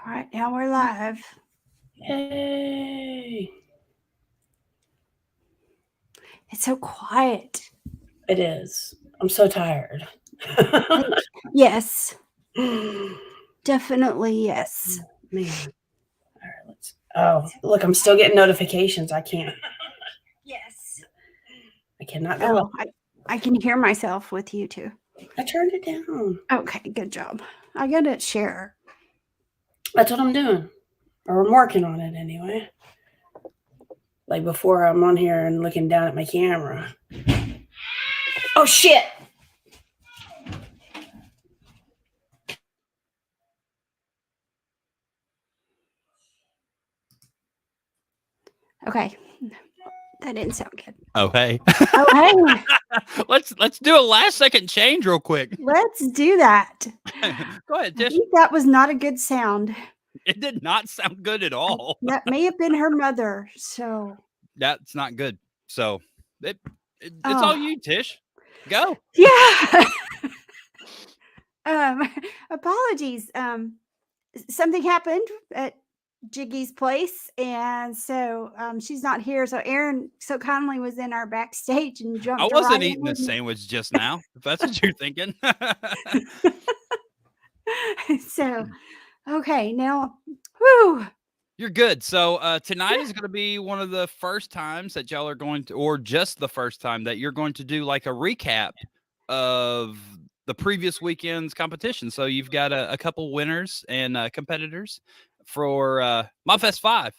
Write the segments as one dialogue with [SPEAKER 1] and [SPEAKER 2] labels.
[SPEAKER 1] All right, now we're live.
[SPEAKER 2] Yay!
[SPEAKER 1] It's so quiet.
[SPEAKER 2] It is. I'm so tired.
[SPEAKER 1] Yes,
[SPEAKER 2] Man.
[SPEAKER 1] definitely yes.
[SPEAKER 2] All right, let's. Oh, look, I'm still getting notifications. I can't.
[SPEAKER 1] Yes.
[SPEAKER 2] I cannot go up.
[SPEAKER 1] Oh, I can hear myself with you too.
[SPEAKER 2] I turned it down.
[SPEAKER 1] Okay, good job. I gotta share.
[SPEAKER 2] That's what I'm doing. Or I'm working on it anyway. Like before I'm on here and looking down at my camera. Oh, shit!
[SPEAKER 1] Okay, that didn't sound good.
[SPEAKER 3] Oh, hey.
[SPEAKER 1] Oh, hey,
[SPEAKER 3] let's do a last second change real quick.
[SPEAKER 1] let's do that.
[SPEAKER 3] Go ahead,
[SPEAKER 1] I
[SPEAKER 3] Tish.
[SPEAKER 1] think that was not a good sound.
[SPEAKER 3] It did not sound good at all.
[SPEAKER 1] That may have been her mother. So
[SPEAKER 3] That's not good. So it's all you, Tish. Go.
[SPEAKER 1] yeah. Apologies. Something happened at Jiggy's place, and so she's not here. So Aaron so kindly was in our backstage and
[SPEAKER 3] I
[SPEAKER 1] jumped
[SPEAKER 3] wasn't
[SPEAKER 1] right in
[SPEAKER 3] eating
[SPEAKER 1] with
[SPEAKER 3] this
[SPEAKER 1] me.
[SPEAKER 3] sandwich just now, if that's what you're thinking.
[SPEAKER 1] So, okay, now, whew.
[SPEAKER 3] You're good. So tonight is going to be one of the first times that y'all are going to, or just the first time that you're going to do like a recap of the previous weekend's competition. So you've got a couple winners and competitors for Mobfest 5.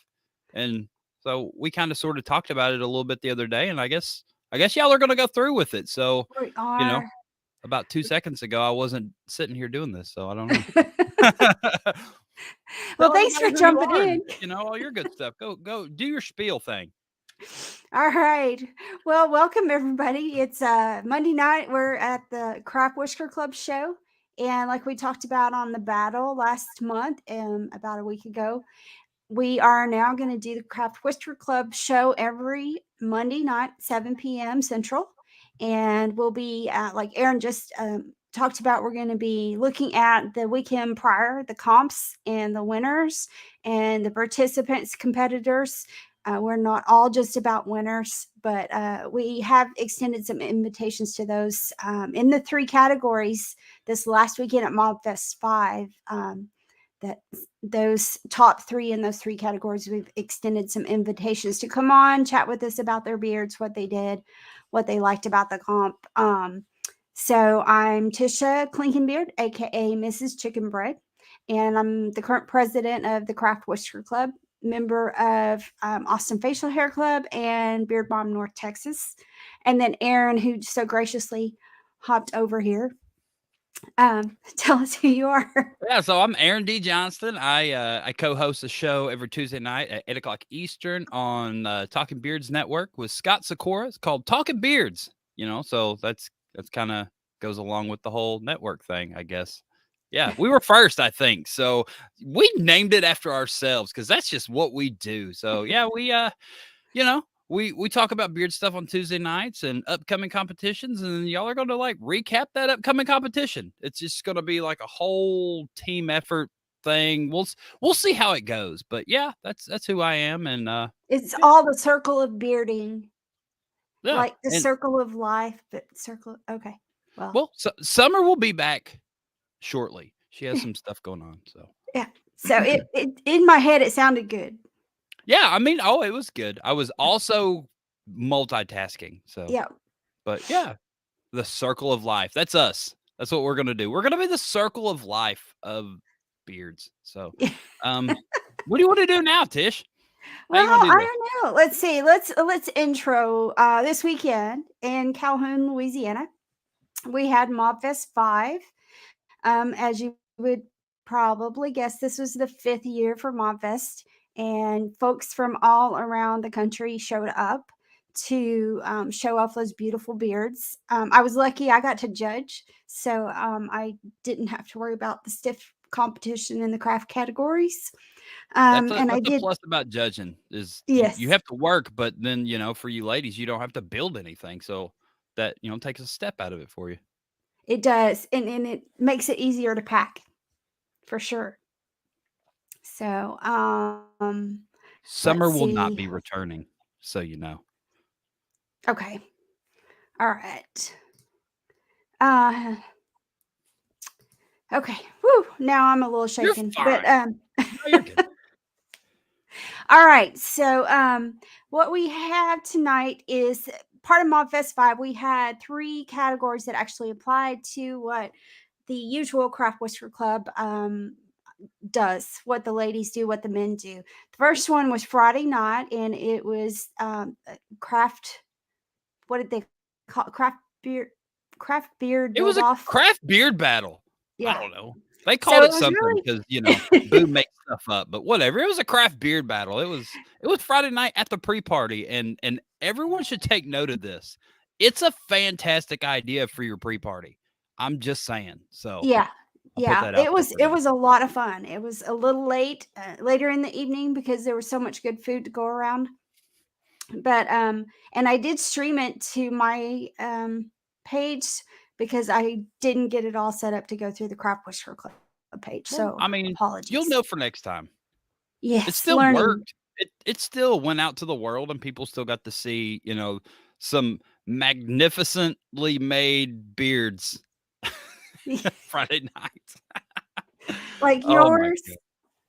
[SPEAKER 3] And so we kind of sort of talked about it a little bit the other day, and I guess y'all are going to go through with it. So,
[SPEAKER 1] We
[SPEAKER 3] you know,
[SPEAKER 1] are.
[SPEAKER 3] about 2 seconds ago, I wasn't sitting here doing this, so I don't know.
[SPEAKER 1] Well,
[SPEAKER 3] Tell
[SPEAKER 1] thanks for
[SPEAKER 3] everybody who you
[SPEAKER 1] jumping
[SPEAKER 3] are
[SPEAKER 1] in.
[SPEAKER 3] and, all your good stuff. Go do your spiel thing.
[SPEAKER 1] All right. Well, welcome everybody. It's Monday night. We're at the Craft Whisker Club show. And like we talked about on the battle last month, about a week ago, we are now going to do the Craft Whisker Club show every Monday night, 7 p.m. Central. And we'll be, like Aaron just talked about, we're going to be looking at the weekend prior, the comps and the winners and the participants, competitors. We're not all just about winners, but we have extended some invitations to those in the 3 categories this last weekend at Mobfest 5. That those top 3 in those 3 categories, we've extended some invitations to come on, chat with us about their beards, what they did, what they liked about the comp. So I'm Tisha Clinkenbeard, aka Mrs. Chicken Bread, and I'm the current president of the Craft Whisker Club, member of Austin Facial Hair Club and Beard Bomb North Texas. And then Aaron, who so graciously hopped over here. Tell us who you are.
[SPEAKER 3] Yeah, so I'm Aaron D. Johnston. I co-host a show every Tuesday night at 8:00 Eastern on Talking Beards Network with Scott Sikora. It's called Talking Beards. So that's kind of goes along with the whole network thing, I guess. Yeah, we were first, I think. So we named it after ourselves because that's just what we do. So yeah, we talk about beard stuff on Tuesday nights and upcoming competitions, and y'all are going to like recap that upcoming competition. It's just going to be like a whole team effort thing. We'll see how it goes, but yeah, that's who I am, and
[SPEAKER 1] it's all the circle of bearding,
[SPEAKER 3] yeah,
[SPEAKER 1] like the
[SPEAKER 3] and,
[SPEAKER 1] circle of life, but circle. Okay,
[SPEAKER 3] well, Summer will be back shortly. She has some stuff going on, so
[SPEAKER 1] yeah. So it in my head it sounded good.
[SPEAKER 3] yeah. I mean, it was good. I was also multitasking, so
[SPEAKER 1] Yeah.
[SPEAKER 3] But yeah, the circle of life. That's us. That's what we're gonna do. We're gonna be the circle of life of beards. So, what do you want to do now, Tish? How
[SPEAKER 1] Well,
[SPEAKER 3] you want to do
[SPEAKER 1] I
[SPEAKER 3] this?
[SPEAKER 1] don't know. Let's see. Let's intro this weekend in Calhoun, Louisiana. We had Mobfest 5. As you would probably guess, this was the 5th year for Mobfest, and folks from all around the country showed up to show off those beautiful beards. I was lucky I got to judge, so I didn't have to worry about the stiff competition in the craft categories. And I
[SPEAKER 3] That's a
[SPEAKER 1] did,
[SPEAKER 3] plus about judging is you
[SPEAKER 1] yes,
[SPEAKER 3] have to work, but then for you ladies, you don't have to build anything. So that takes a step out of it for you.
[SPEAKER 1] it does, and it makes it easier to pack for sure. So, let's
[SPEAKER 3] Summer will not
[SPEAKER 1] see.
[SPEAKER 3] be returning, so you know.
[SPEAKER 1] Okay. All right. Uh, okay. Whew. Now I'm a little
[SPEAKER 3] You're
[SPEAKER 1] shaken, but
[SPEAKER 3] fine. No, you're good.
[SPEAKER 1] all right. So, what we have tonight is part of MobFest 5. We had three categories that actually applied to what the usual Craft Whisker Club does, what the ladies do, what the men do. The first one was Friday night, and it was craft. What did they call craft beer
[SPEAKER 3] It was
[SPEAKER 1] build
[SPEAKER 3] a
[SPEAKER 1] off?
[SPEAKER 3] craft beard battle. I
[SPEAKER 1] Yeah.
[SPEAKER 3] don't know. They
[SPEAKER 1] So
[SPEAKER 3] called
[SPEAKER 1] it
[SPEAKER 3] it
[SPEAKER 1] was
[SPEAKER 3] something
[SPEAKER 1] really
[SPEAKER 3] because Boo makes stuff up, but whatever. It was a craft beard battle. It was Friday night at the pre-party, and everyone should take note of this. It's a fantastic idea for your pre-party. I'm just saying. So
[SPEAKER 1] yeah.
[SPEAKER 3] I'll put
[SPEAKER 1] Yeah,
[SPEAKER 3] that out
[SPEAKER 1] it
[SPEAKER 3] there
[SPEAKER 1] was
[SPEAKER 3] for
[SPEAKER 1] it
[SPEAKER 3] now.
[SPEAKER 1] was a lot of fun. It was a little late, later in the evening because there was so much good food to go around. But and I did stream it to my page because I didn't get it all set up to go through the Crop Whisperer Club page.
[SPEAKER 3] Well,
[SPEAKER 1] So
[SPEAKER 3] I mean, you'll
[SPEAKER 1] apologies.
[SPEAKER 3] know for next time. It
[SPEAKER 1] Yes,
[SPEAKER 3] still
[SPEAKER 1] learning.
[SPEAKER 3] worked. It still went out to the world, and people still got to see, some magnificently made beards Friday night.
[SPEAKER 1] Like
[SPEAKER 3] Oh my
[SPEAKER 1] yours.
[SPEAKER 3] god.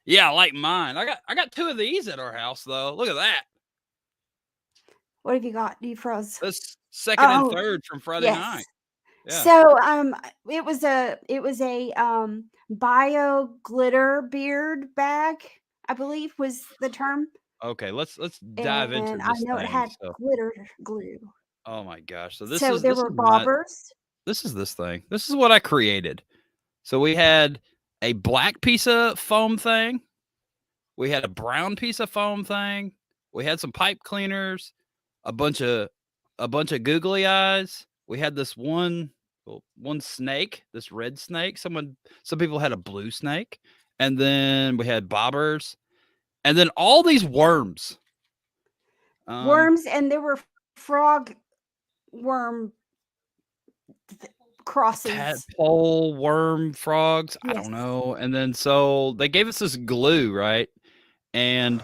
[SPEAKER 3] Yeah, like mine. I got two of these at our house though. Look at that.
[SPEAKER 1] What have you got? You froze.
[SPEAKER 3] That's second and
[SPEAKER 1] Oh,
[SPEAKER 3] third from Friday
[SPEAKER 1] yes.
[SPEAKER 3] night. Yeah.
[SPEAKER 1] So it was a bio glitter beard bag, I believe was the term.
[SPEAKER 3] Okay, let's dive into
[SPEAKER 1] And I
[SPEAKER 3] this
[SPEAKER 1] know it
[SPEAKER 3] thing.
[SPEAKER 1] had
[SPEAKER 3] So,
[SPEAKER 1] glitter glue.
[SPEAKER 3] oh my gosh. So this
[SPEAKER 1] So
[SPEAKER 3] is
[SPEAKER 1] there
[SPEAKER 3] this
[SPEAKER 1] were
[SPEAKER 3] is my
[SPEAKER 1] bobbers.
[SPEAKER 3] this is this thing. This is what I created. So we had a black piece of foam thing. We had a brown piece of foam thing. We had some pipe cleaners, a bunch of googly eyes. We had this one snake, this red snake. Some people had a blue snake, and then we had bobbers, and then all these worms. Um,
[SPEAKER 1] Worms, and there were frog worm crossings.
[SPEAKER 3] tadpole, worm, frogs. I
[SPEAKER 1] Yes.
[SPEAKER 3] don't know. And then so they gave us this glue, right? And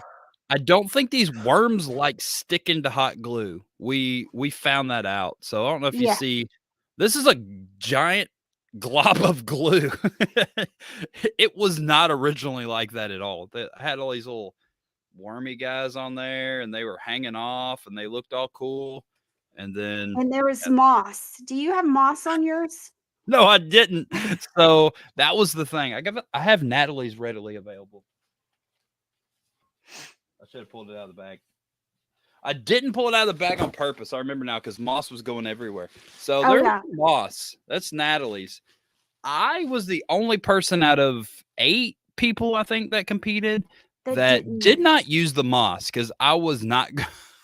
[SPEAKER 3] I don't think these worms like sticking to hot glue. We found that out. So I don't know if you
[SPEAKER 1] Yeah.
[SPEAKER 3] see this is a giant glob of glue. It was not originally like that at all. I had all these little wormy guys on there and they were hanging off and they looked all cool. And then
[SPEAKER 1] And there was moss. Do you have moss on yours?
[SPEAKER 3] no, I didn't. So that was the thing. I have Natalie's readily available. I should have pulled it out of the bag. I didn't pull it out of the bag on purpose. I remember now because moss was going everywhere. So
[SPEAKER 1] Oh
[SPEAKER 3] there's
[SPEAKER 1] yeah.
[SPEAKER 3] moss. That's Natalie's. I was the only person out of 8 people, I think, that competed
[SPEAKER 1] That
[SPEAKER 3] that
[SPEAKER 1] didn't
[SPEAKER 3] did
[SPEAKER 1] use.
[SPEAKER 3] not use the moss because I was not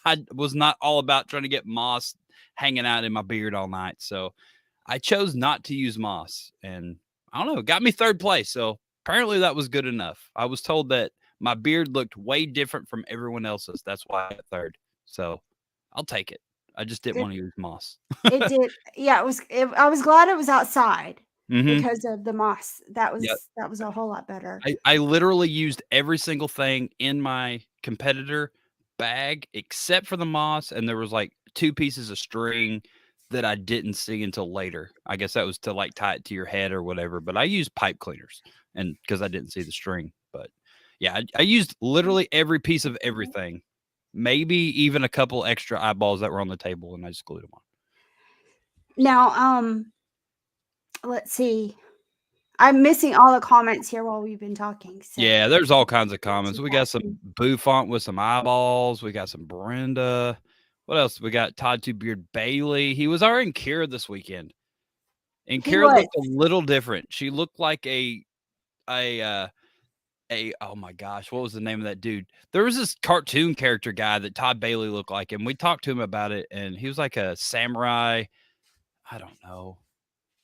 [SPEAKER 3] I was not all about trying to get moss hanging out in my beard all night. So I chose not to use moss. And I don't know, it got me 3rd place. So apparently that was good enough. I was told that my beard looked way different from everyone else's. That's why I got 3rd. So I'll take it. I just didn't
[SPEAKER 1] It,
[SPEAKER 3] want to use moss.
[SPEAKER 1] it did. Yeah, I was glad it was outside
[SPEAKER 3] Hmm.
[SPEAKER 1] because of the moss. That
[SPEAKER 3] Yeah.
[SPEAKER 1] was a whole lot better.
[SPEAKER 3] I literally used every single thing in my competitor bag except for the moss, and there was like 2 pieces of string that I didn't see until later. I guess that was to like tie it to your head or whatever. But I used pipe cleaners, and because I didn't see the string. But yeah, I used literally every piece of everything. Maybe even a couple extra eyeballs that were on the table, and I just glued them on.
[SPEAKER 1] Now, let's see. I'm missing all the comments here while we've been talking. So
[SPEAKER 3] Yeah, there's all kinds of
[SPEAKER 1] get
[SPEAKER 3] comments.
[SPEAKER 1] to
[SPEAKER 3] We got some
[SPEAKER 1] that.
[SPEAKER 3] Boo Font with some eyeballs. We got some Brenda. What else? We got Todd Two Beard Bailey. He was already in Kira this weekend. And
[SPEAKER 1] He
[SPEAKER 3] Kira
[SPEAKER 1] was.
[SPEAKER 3] looked a little different. She looked like oh my gosh, what was the name of that dude? There was this cartoon character guy that Todd Bailey looked like, and we talked to him about it, and he was like a samurai, I don't know,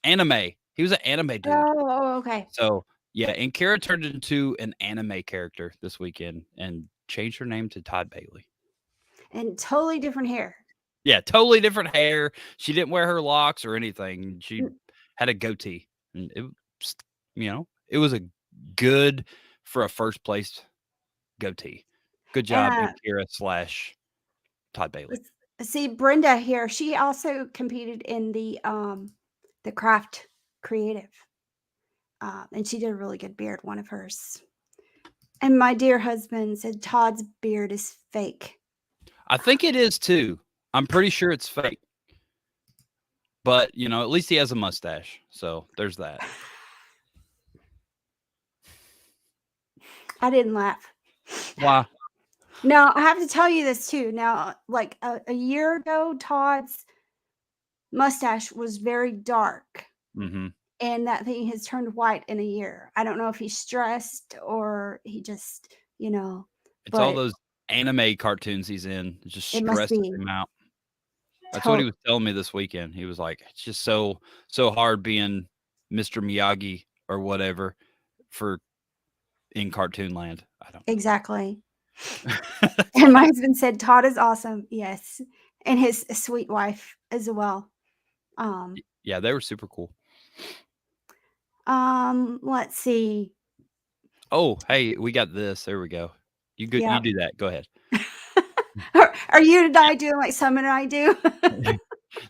[SPEAKER 3] anime. He was an anime dude.
[SPEAKER 1] Okay.
[SPEAKER 3] So yeah, and Kara turned into an anime character this weekend and changed her name to Todd Bailey.
[SPEAKER 1] And totally different hair.
[SPEAKER 3] Yeah, totally different hair. She didn't wear her locks or anything. She had a goatee. And it was a good for a first place goatee. Good
[SPEAKER 1] And
[SPEAKER 3] job, Akira / Todd Bailey.
[SPEAKER 1] see Brenda here. She also competed in the craft creative, and she did a really good beard. One of hers. And my dear husband said Todd's beard is fake.
[SPEAKER 3] I think it is too. I'm pretty sure it's fake. But, at least he has a mustache. So there's that.
[SPEAKER 1] I didn't laugh.
[SPEAKER 3] Why?
[SPEAKER 1] Now, I have to tell you this too. Now, like a year ago, Todd's mustache was very dark.
[SPEAKER 3] Mm-hmm.
[SPEAKER 1] And that thing has turned white in a year. I don't know if he's stressed or he just,
[SPEAKER 3] It's all
[SPEAKER 1] but
[SPEAKER 3] those anime cartoons he's in. It just
[SPEAKER 1] it must
[SPEAKER 3] stresses
[SPEAKER 1] be
[SPEAKER 3] him out. That's what he was telling me this weekend. He was like, it's just so hard being Mr. Miyagi or whatever in cartoon land. I don't know.
[SPEAKER 1] Exactly. And my husband said Todd is awesome. Yes. And his sweet wife as well.
[SPEAKER 3] Yeah, they were super cool.
[SPEAKER 1] Let's see.
[SPEAKER 3] Oh, hey, we got this. There we go. You good?
[SPEAKER 1] Yeah.
[SPEAKER 3] You do that. Go ahead.
[SPEAKER 1] Are you and I doing like Sam and I do?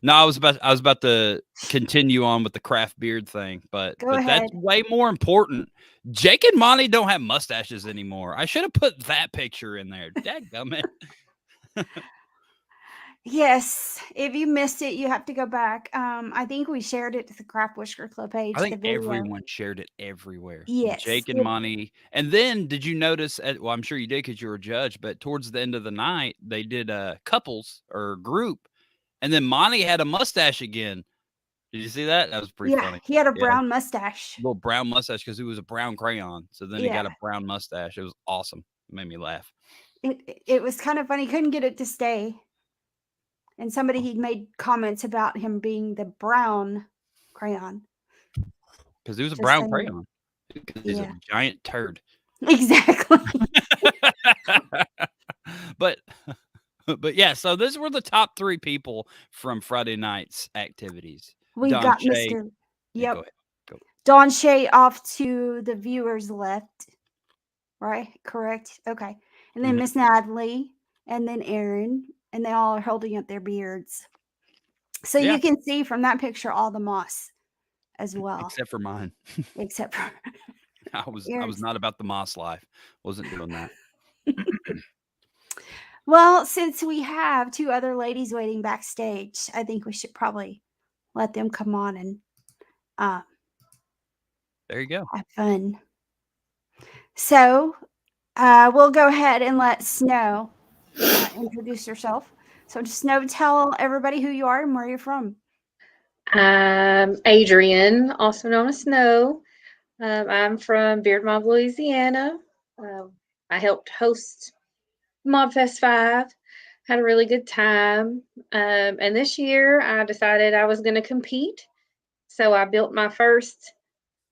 [SPEAKER 3] No, I was about to continue on with the craft beard thing, but
[SPEAKER 1] ahead.
[SPEAKER 3] That's way more important. Jake and Monty don't have mustaches anymore. I should have put that picture in there. Dadgummit.
[SPEAKER 1] Yes. If you missed it, you have to go back. I think we shared it to the Craft Whisker Club page.
[SPEAKER 3] I think
[SPEAKER 1] the video.
[SPEAKER 3] everyone shared it everywhere.
[SPEAKER 1] Yes.
[SPEAKER 3] Jake and Monty. And then did you notice, well, I'm sure you did because you were a judge, but towards the end of the night, they did couples or group. And then Monty had a mustache again. Did you see that? That was pretty funny.
[SPEAKER 1] He had a brown mustache.
[SPEAKER 3] Little brown mustache because he was a brown crayon. So then he got a brown mustache. It was awesome. It made me laugh.
[SPEAKER 1] It was kind of funny. Couldn't get it to stay. And somebody he'd made comments about him being the brown crayon.
[SPEAKER 3] Because he was a brown crayon. Because he's a giant turd.
[SPEAKER 1] Exactly.
[SPEAKER 3] But yeah, so these were the top 3 people from Friday night's activities.
[SPEAKER 1] We
[SPEAKER 3] Don
[SPEAKER 1] got
[SPEAKER 3] Shay.
[SPEAKER 1] Mr.
[SPEAKER 3] Yeah,
[SPEAKER 1] Yep.
[SPEAKER 3] Go.
[SPEAKER 1] Don Shay off to the viewers left. Right? Correct. Okay. And then Miss Natalie and then Aaron. And they all are holding up their beards. So you can see from that picture all the moss as well.
[SPEAKER 3] Except for mine.
[SPEAKER 1] Except for
[SPEAKER 3] I was not about the moss life. Wasn't doing that.
[SPEAKER 1] Well, since we have 2 other ladies waiting backstage, I think we should probably let them come on and
[SPEAKER 3] there you go.
[SPEAKER 1] Have fun. So we'll go ahead and let Snow introduce herself. So Snow, tell everybody who you are and where you're from.
[SPEAKER 4] I'm Adrian, also known as Snow. I'm from Beard Mob, Louisiana. I helped host Mob Fest 5. Had a really good time. And this year I decided I was going to compete. So I built my first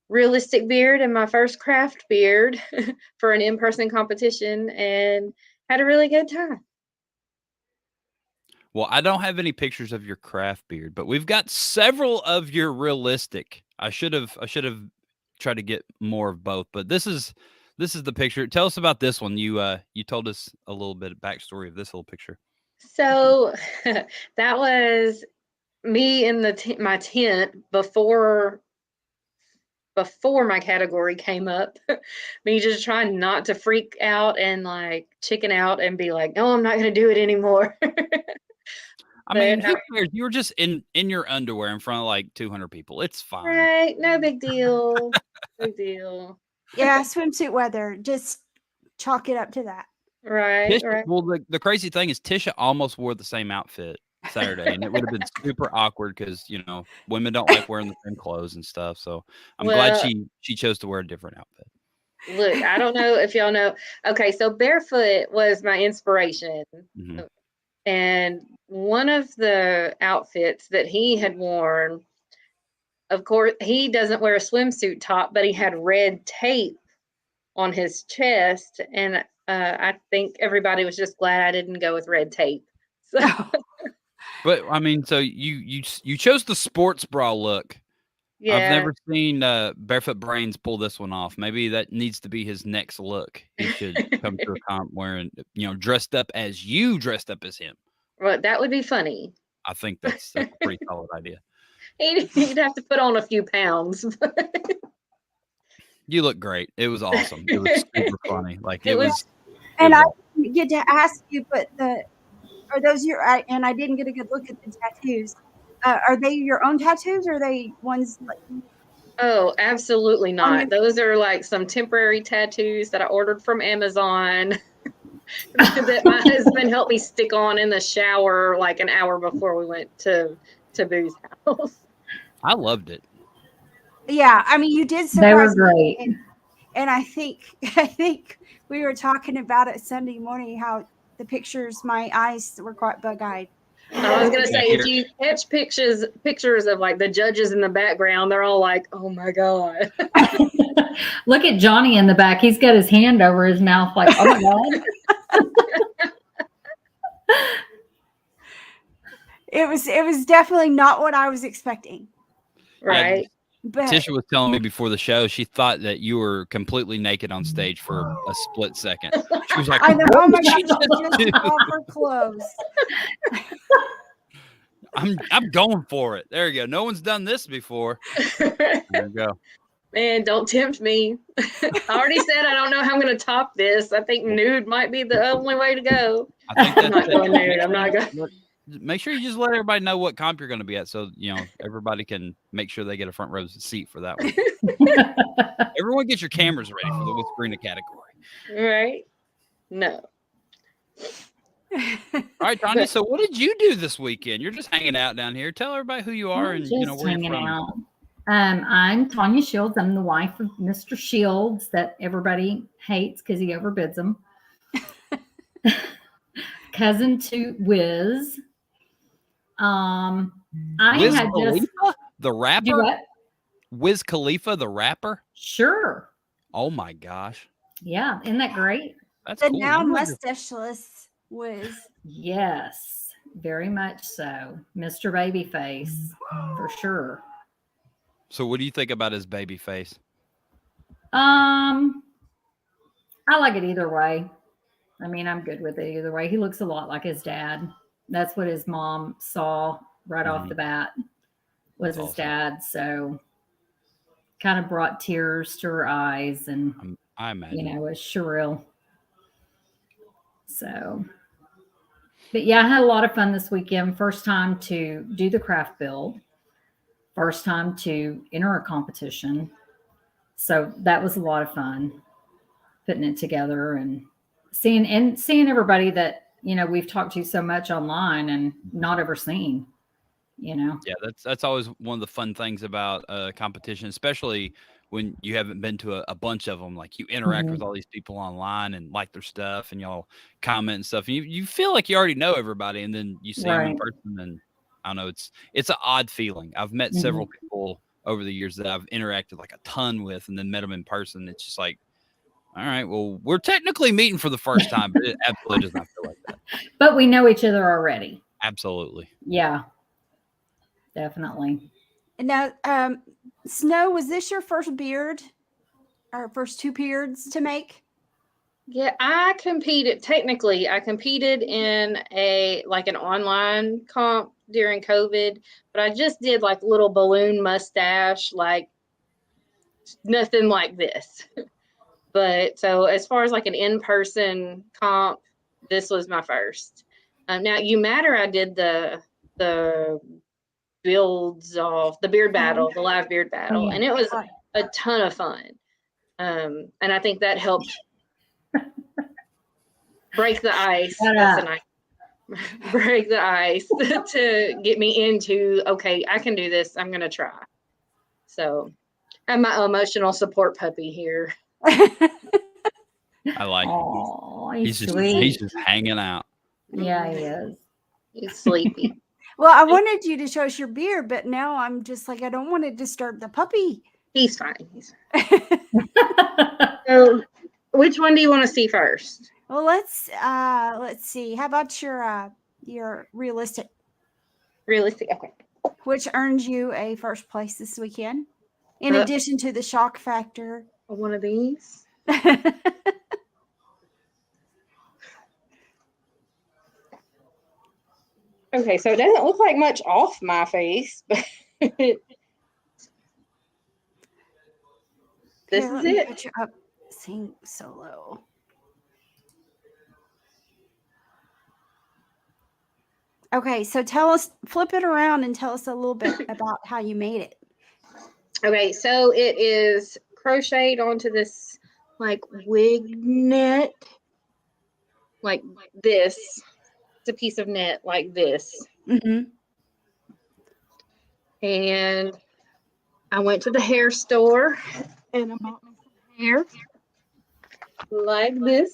[SPEAKER 4] realistic beard and my first craft beard for an in-person competition and had a really good time.
[SPEAKER 3] Well, I don't have any pictures of your craft beard, but we've got several of your realistic. I should have tried to get more of both, but this is the picture. Tell us about this one. You told us a little bit of backstory of this little picture.
[SPEAKER 4] So that was me in my tent before my category came up. Me just trying not to freak out and like chicken out and be like, no, I'm not going to do it anymore.
[SPEAKER 3] I mean, who cares? You were just in your underwear in front of like 200 people. It's fine.
[SPEAKER 4] Right. No big deal. Big deal.
[SPEAKER 1] Yeah, swimsuit weather. Just chalk it up to that.
[SPEAKER 4] Right.
[SPEAKER 3] Tisha,
[SPEAKER 4] right.
[SPEAKER 3] Well, the crazy thing is Tisha almost wore the same outfit Saturday, and it would have been super awkward because women don't like wearing the same clothes and stuff. So I'm glad she chose to wear a different outfit.
[SPEAKER 4] Look, I don't know if y'all know. Okay, so barefoot was my inspiration.
[SPEAKER 3] Mm-hmm.
[SPEAKER 4] And one of the outfits that he had worn, of course, he doesn't wear a swimsuit top, but he had red tape on his chest. And I think everybody was just glad I didn't go with red tape. So.
[SPEAKER 3] But I mean, so you chose the sports bra look
[SPEAKER 4] Yeah.
[SPEAKER 3] I've never seen Barefoot Brains pull this one off. Maybe that needs to be his next look. He should come to a comp wearing, dressed up as you dressed up as him.
[SPEAKER 4] Well, that would be funny.
[SPEAKER 3] I think that's a pretty solid idea.
[SPEAKER 4] He'd have to put on a few pounds.
[SPEAKER 3] You look great. It was awesome. It was super funny. Like
[SPEAKER 4] It
[SPEAKER 3] it
[SPEAKER 4] was-
[SPEAKER 3] was.
[SPEAKER 1] And
[SPEAKER 3] it
[SPEAKER 1] I
[SPEAKER 3] was
[SPEAKER 1] didn't get to ask you, but are those and I didn't get a good look at the tattoos. Are they your own tattoos, or are they ones like?
[SPEAKER 4] Oh, absolutely
[SPEAKER 1] On your-
[SPEAKER 4] not. Those are like some temporary tattoos that I ordered from Amazon that my husband helped me stick on in the shower like an hour before we went to Boo's house.
[SPEAKER 3] I loved it.
[SPEAKER 1] Yeah, I mean, you did
[SPEAKER 5] They were
[SPEAKER 1] surprise me,
[SPEAKER 5] great.
[SPEAKER 1] and I think we were talking about it Sunday morning how the pictures, my eyes were quite bug-eyed.
[SPEAKER 4] I was gonna
[SPEAKER 3] Yeah,
[SPEAKER 4] say, if you catch pictures of like the judges in the background, they're all like, "Oh my god!"
[SPEAKER 5] Look at Johnny in the back. He's got his hand over his mouth, like, oh my God.
[SPEAKER 1] It was definitely not what I was expecting.
[SPEAKER 4] Right?
[SPEAKER 1] But
[SPEAKER 3] Tisha was telling me before the show she thought that you were completely naked on stage for a split second. She was like,
[SPEAKER 1] I know,
[SPEAKER 3] "What
[SPEAKER 1] oh my
[SPEAKER 3] did she
[SPEAKER 1] gosh,
[SPEAKER 3] just
[SPEAKER 1] just
[SPEAKER 3] do?"
[SPEAKER 1] off her clothes.
[SPEAKER 3] I'm going for it. There you go. No one's done this before. There you go.
[SPEAKER 4] Man, don't tempt me. I already said I don't know how I'm gonna top this. I think nude might be the only way to go.
[SPEAKER 3] I think
[SPEAKER 4] I'm
[SPEAKER 3] that's
[SPEAKER 4] not going nude. I'm not going.
[SPEAKER 3] Make sure you just let everybody know what comp you're going to be at, so everybody can make sure they get a front row seat for that one. Everyone, get your cameras ready for the Whiskerina category.
[SPEAKER 4] Right? No.
[SPEAKER 3] All right, Tanya. So, what did you do this weekend? You're just hanging out down here. Tell everybody who you are
[SPEAKER 5] I'm
[SPEAKER 3] and
[SPEAKER 5] just
[SPEAKER 3] where you're
[SPEAKER 5] hanging
[SPEAKER 3] from.
[SPEAKER 5] out. I'm Tanya Shields. I'm the wife of Mr. Shields that everybody hates because he overbids them. Cousin to Wiz. I
[SPEAKER 3] Wiz
[SPEAKER 5] had
[SPEAKER 3] Khalifa,
[SPEAKER 5] just
[SPEAKER 3] the
[SPEAKER 5] do
[SPEAKER 3] rapper.
[SPEAKER 5] what?
[SPEAKER 3] Wiz Khalifa, the rapper.
[SPEAKER 5] Sure.
[SPEAKER 3] Oh my gosh,
[SPEAKER 5] Yeah, isn't that great?
[SPEAKER 3] that's
[SPEAKER 1] The
[SPEAKER 3] cool.
[SPEAKER 1] now
[SPEAKER 3] You guys are-
[SPEAKER 1] mustacheless was
[SPEAKER 5] Yes, very much so. Mr. Babyface, for sure.
[SPEAKER 3] So, what do you think about his baby face?
[SPEAKER 5] I like it either way. I mean, I'm good with it either way. He looks a lot like his dad. That's what his mom saw right off the bat was
[SPEAKER 3] That's
[SPEAKER 5] his
[SPEAKER 3] awesome.
[SPEAKER 5] dad. So kind of brought tears to her eyes and,
[SPEAKER 3] I imagine.
[SPEAKER 5] it was surreal. So, but yeah, I had a lot of fun this weekend. First time to do the craft build. First time to enter a competition. So that was a lot of fun putting it together and seeing everybody that, we've talked to so much online and not ever seen,
[SPEAKER 3] Yeah, that's always one of the fun things about a competition, especially when you haven't been to a bunch of them. Like you interact with all these people online and like their stuff, and y'all comment and stuff. And you feel like you already know everybody, and then you see them in
[SPEAKER 5] Right.
[SPEAKER 3] person, and I don't know, it's an odd feeling. I've met several people over the years that I've interacted like a ton with, and then met them in person. It's just like, all right, well, we're technically meeting for the first time, but it absolutely does not feel like that.
[SPEAKER 5] but we know each other already.
[SPEAKER 3] Absolutely.
[SPEAKER 5] Yeah, definitely.
[SPEAKER 1] now. Snow, was this your first beard, or first two beards to make?
[SPEAKER 4] Yeah, I competed in an online comp during COVID, but I just did like little balloon mustache, like nothing like this. But so as far as like an in-person comp, this was my first. Now You Matter, I did the builds of the beard battle, the live beard battle,
[SPEAKER 5] yeah.
[SPEAKER 4] and it was
[SPEAKER 1] Right.
[SPEAKER 4] a ton of fun. And I think that helped break the ice.
[SPEAKER 5] Shut
[SPEAKER 4] That's
[SPEAKER 5] up.
[SPEAKER 4] a nice break the ice to get me into, okay, I can do this. I'm gonna try. So I have my emotional support puppy here.
[SPEAKER 3] I like him.
[SPEAKER 5] Oh,
[SPEAKER 3] He's
[SPEAKER 5] sweet.
[SPEAKER 3] just hanging out.
[SPEAKER 5] Yeah, he is.
[SPEAKER 4] He's sleepy.
[SPEAKER 1] Well, I wanted you to show us your beard, but now I'm just like, I don't want to disturb the puppy.
[SPEAKER 4] He's fine. So which one do you want to see first?
[SPEAKER 1] Well, let's see. How about your realistic?
[SPEAKER 4] Realistic. Okay.
[SPEAKER 1] which earned you a first place this weekend, in
[SPEAKER 4] Uh,
[SPEAKER 1] addition to the shock factor.
[SPEAKER 4] One of these. Okay, so it doesn't look like much off my face, but this
[SPEAKER 1] Here,
[SPEAKER 4] is
[SPEAKER 1] let me
[SPEAKER 4] it.
[SPEAKER 1] put you up. Sing solo. Okay, so flip it around and tell us a little bit about how you made it.
[SPEAKER 4] Okay, so it is crocheted onto this like wig net, like this. It's a piece of net like this.
[SPEAKER 1] Mm-hmm.
[SPEAKER 4] And I went to the hair store and I bought me some hair like this.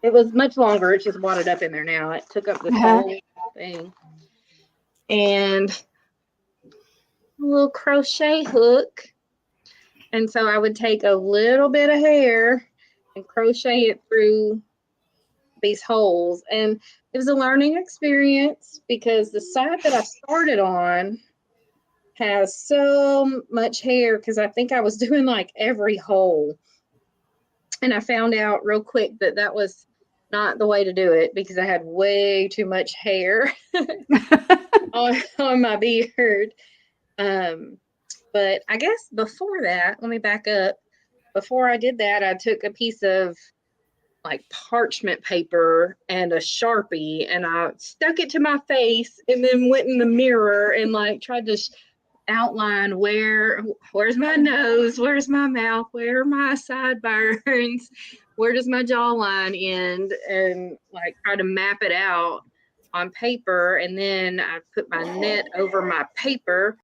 [SPEAKER 4] It was much longer. It's just wadded up in there now. It took up this whole thing. And a little crochet hook. And so I would take a little bit of hair and crochet it through these holes. And it was a learning experience because the side that I started on has so much hair because I think I was doing like every hole. And I found out real quick that that was not the way to do it because I had way too much hair on my beard. But I guess before that, let me back up. Before I did that, I took a piece of like parchment paper and a Sharpie and I stuck it to my face and then went in the mirror and like tried to outline where's my nose, where's my mouth, where are my sideburns, where does my jawline end, and like try to map it out on paper. And then I put my net over my paper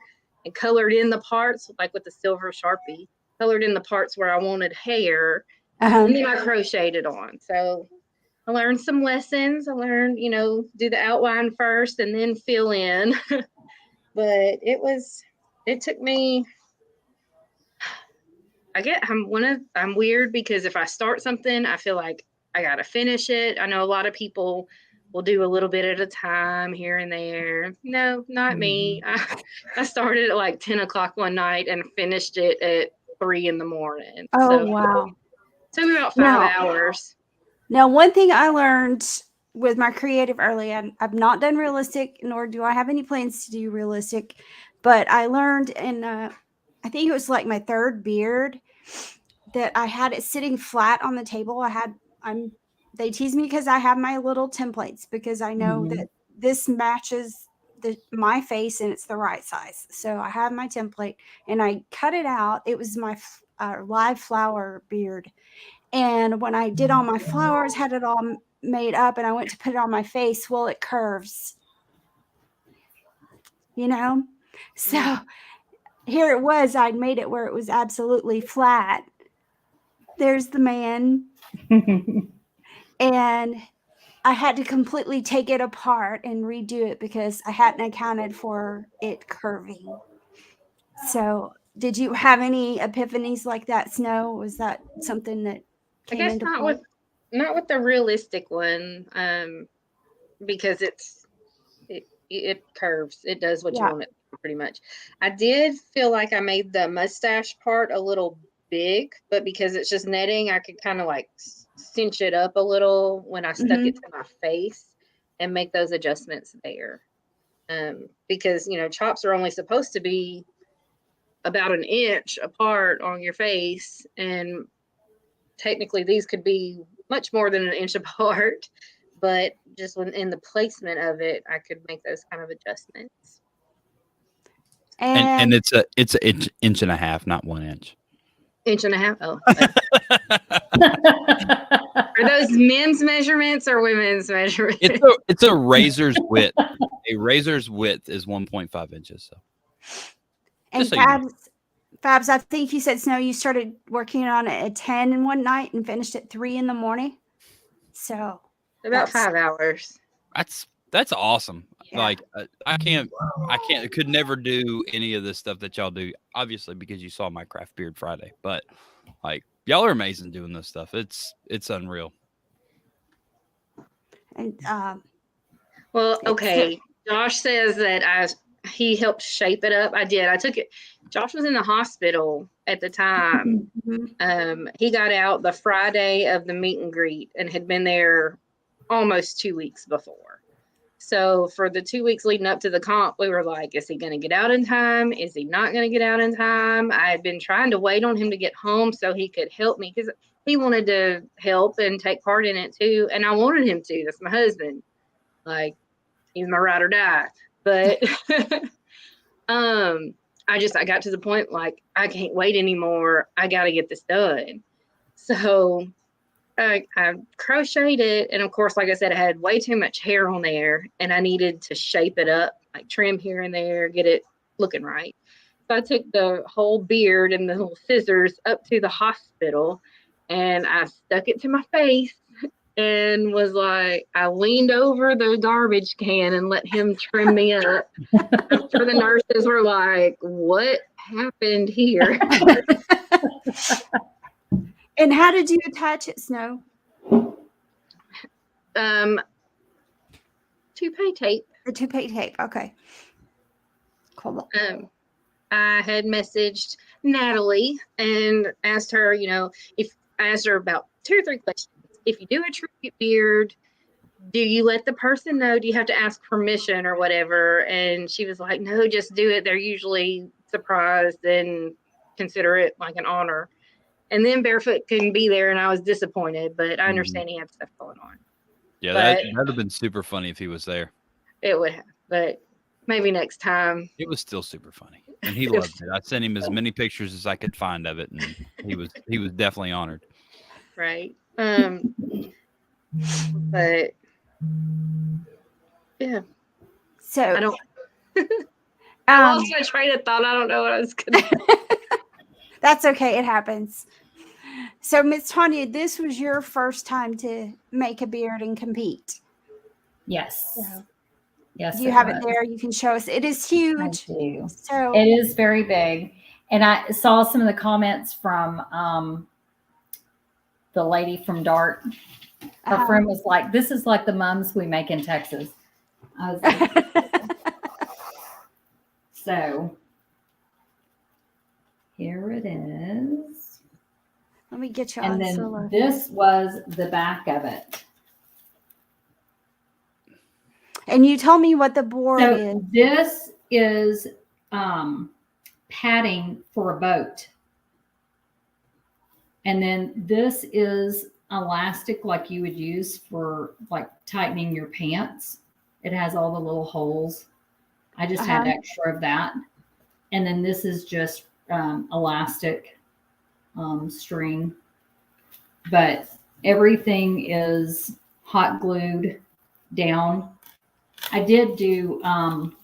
[SPEAKER 4] and colored in the parts like with the silver Sharpie, colored in the parts where I wanted hair. And then I crocheted on. So I learned some lessons. I learned, do the outline first and then fill in. But it took me, I'm weird because if I start something, I feel like I got to finish it. I know a lot of people will do a little bit at a time here and there. No, not me. I started at like 10 o'clock one night and finished it at 3 in the morning.
[SPEAKER 1] Oh,
[SPEAKER 4] So
[SPEAKER 1] wow.
[SPEAKER 4] it took me about 5 hours.
[SPEAKER 1] Now, one thing I learned with my creative early, I've not done realistic, nor do I have any plans to do realistic, but I learned I think it was like my third beard that I had it sitting flat on the table. They tease me because I have my little templates because I know that this matches my face and it's the right size. So I have my template and I cut it out. It was my live flower beard. And when I did all my flowers, had it all made up, and I went to put it on my face, well, it curves, So here it was. I'd made it where it was absolutely flat. There's the man. And I had to completely take it apart and redo it because I hadn't accounted for it curving. So did you have any epiphanies like that, Snow? Was that something that came into play?
[SPEAKER 4] Not with the realistic one, because it curves. It does what you want it to, pretty much. I did feel like I made the mustache part a little big, but because it's just netting, I could kind of like cinch it up a little when I stuck it to my face and make those adjustments there. Because chops are only supposed to be about an inch apart on your face, and technically these could be much more than an inch apart, but just in the placement of it, I could make those kind of adjustments.
[SPEAKER 3] And it's an inch and a half, not 1 inch.
[SPEAKER 4] Inch and a half. Oh, are those men's measurements or women's measurements?
[SPEAKER 3] It's a razor's width. A razor's width is 1.5 inches. So,
[SPEAKER 1] and Fabs, I think you said, Snow, you started working on it at 10 in one night and finished at 3 in the morning. So
[SPEAKER 4] about 5 hours.
[SPEAKER 3] That's awesome.
[SPEAKER 1] Yeah.
[SPEAKER 3] Like I could never do any of this stuff that y'all do, obviously, because you saw my Craft Beard Friday. But like y'all are amazing doing this stuff. It's unreal.
[SPEAKER 1] And
[SPEAKER 4] well, okay. Josh says that he helped shape it up. I did. I took it. Josh was in the hospital at the time. He got out the Friday of the meet and greet and had been there almost 2 weeks before. So for the 2 weeks leading up to the comp, we were like, is he going to get out in time? Is he not going to get out in time? I had been trying to wait on him to get home so he could help me because he wanted to help and take part in it too. And I wanted him to. That's my husband. Like, he's my ride or die. But I got to the point like, I can't wait anymore. I got to get this done. So I crocheted it. And of course, like I said, I had way too much hair on there and I needed to shape it up, like trim here and there, get it looking right. So I took the whole beard and the little scissors up to the hospital and I stuck it to my face and was like, I leaned over the garbage can and let him trim me up. After the nurses were like, what happened here?
[SPEAKER 1] And how did you attach it, Snow?
[SPEAKER 4] Toupee tape.
[SPEAKER 1] The toupee tape. Okay. Cool.
[SPEAKER 4] I had messaged Natalie and asked her, if I asked her about 2 or 3 questions. If you do a tribute beard, do you let the person know? Do you have to ask permission or whatever? And she was like, no, just do it. They're usually surprised and consider it like an honor. And then Barefoot couldn't be there and I was disappointed, but I understand he had stuff going on.
[SPEAKER 3] Yeah, that'd have been super funny if he was there.
[SPEAKER 4] It would have, but maybe next time.
[SPEAKER 3] It was still super funny. And he loved it. I sent him as many pictures as I could find of it, and he was definitely honored.
[SPEAKER 4] Right. But yeah.
[SPEAKER 1] So
[SPEAKER 4] I don't I lost my train of thought. I don't know what I was gonna
[SPEAKER 1] That's okay, it happens. So Miss Tanya, this was your first time to make a beard and compete.
[SPEAKER 5] Yes.
[SPEAKER 1] Yeah.
[SPEAKER 5] Yes.
[SPEAKER 1] You have it there. You can show us. It is huge.
[SPEAKER 5] I do.
[SPEAKER 1] So
[SPEAKER 5] it is very big. And I saw some of the comments from the lady from Dart. Her friend was like, this is like the mums we make in Texas. I was like, so here it is.
[SPEAKER 1] Let me get you
[SPEAKER 5] and
[SPEAKER 1] on
[SPEAKER 5] then
[SPEAKER 1] solo.
[SPEAKER 5] This was the back of it.
[SPEAKER 1] And you told me what the board is.
[SPEAKER 5] This is padding for a boat. And then this is elastic like you would use for like tightening your pants. It has all the little holes. I just had extra of that. And then this is just elastic string. But everything is hot glued down. I did do,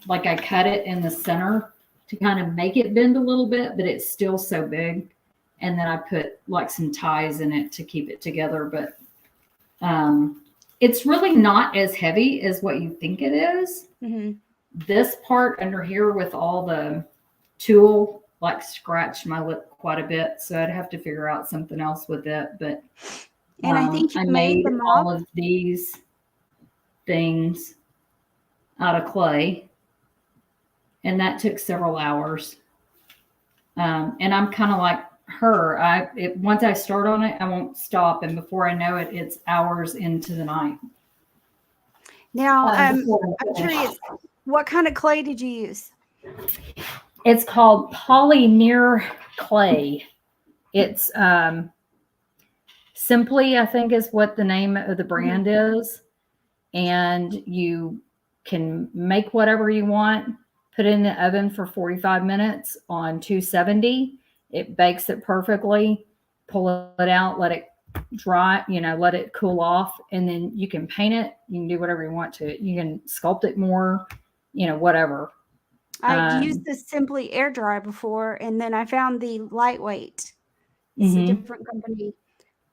[SPEAKER 5] like I cut it in the center to kind of make it bend a little bit, but it's still so big. And then I put like some ties in it to keep it together. But it's really not as heavy as what you think it is.
[SPEAKER 1] Mm-hmm.
[SPEAKER 5] This part under here with all the tulle like scratched my lip quite a bit. So I'd have to figure out something else with it. But
[SPEAKER 1] and I think
[SPEAKER 5] I made all of these things out of clay, and that took several hours. And I'm kind of like her. Once I start on it, I won't stop, and before I know it, it's hours into the night.
[SPEAKER 1] Now, I'm curious, what kind of clay did you use?
[SPEAKER 5] It's called Polymer clay. It's Simply, I think, is what the name of the brand is, and you can make whatever you want, put it in the oven for 45 minutes on 270. It bakes it perfectly, pull it out, let it dry, let it cool off, and then you can paint it. You can do whatever you want to it. You can sculpt it more, whatever.
[SPEAKER 1] I've used the Simply Air Dry before, and then I found the Lightweight. It's a different company,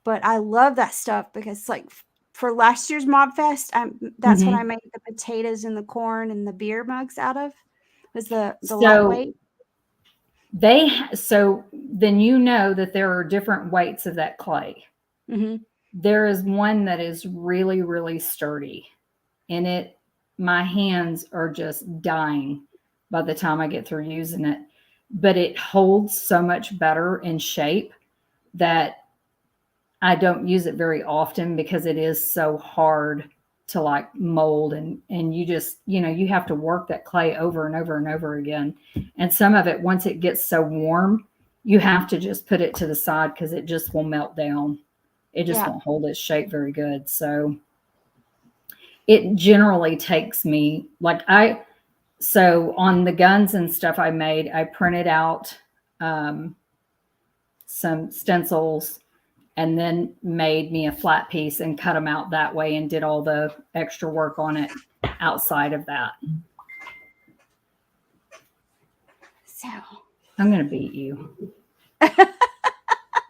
[SPEAKER 1] but I love that stuff because like for last year's Mob Fest, that's what I made the potatoes and the corn and the beer mugs out of. Was the Lightweight.
[SPEAKER 5] So then that there are different weights of that clay. Mm-hmm. There is one that is really, really sturdy, and it my hands are just dying by the time I get through using it. But it holds so much better in shape that I don't use it very often because it is so hard to like mold, and you just, you have to work that clay over and over and over again. And some of it, once it gets so warm, you have to just put it to the side because it just will melt down. It just won't hold its shape very good. So it generally takes me so on the guns and stuff I made, I printed out some stencils and then made me a flat piece and cut them out that way and did all the extra work on it outside of that.
[SPEAKER 1] So
[SPEAKER 5] I'm going to beat you.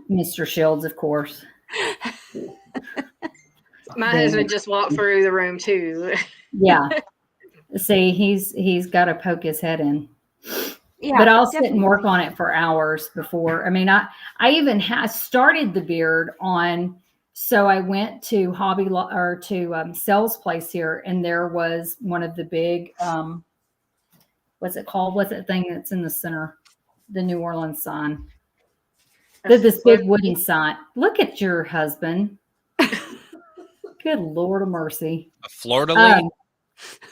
[SPEAKER 5] Mr. Shields, of course.
[SPEAKER 4] My husband just walked through the room too.
[SPEAKER 5] Yeah. See, he's got to poke his head in.
[SPEAKER 1] yeah,
[SPEAKER 5] But I'll sit and
[SPEAKER 1] definitely.
[SPEAKER 5] work on it for hours before. I mean, I even started the beard on. So I went to Sells Place here, and there was one of the big, what's it called? What's that thing that's in the center? The New Orleans sign. This big wooden sign. Look at your husband. Good Lord of mercy.
[SPEAKER 3] A fleur-de-lis?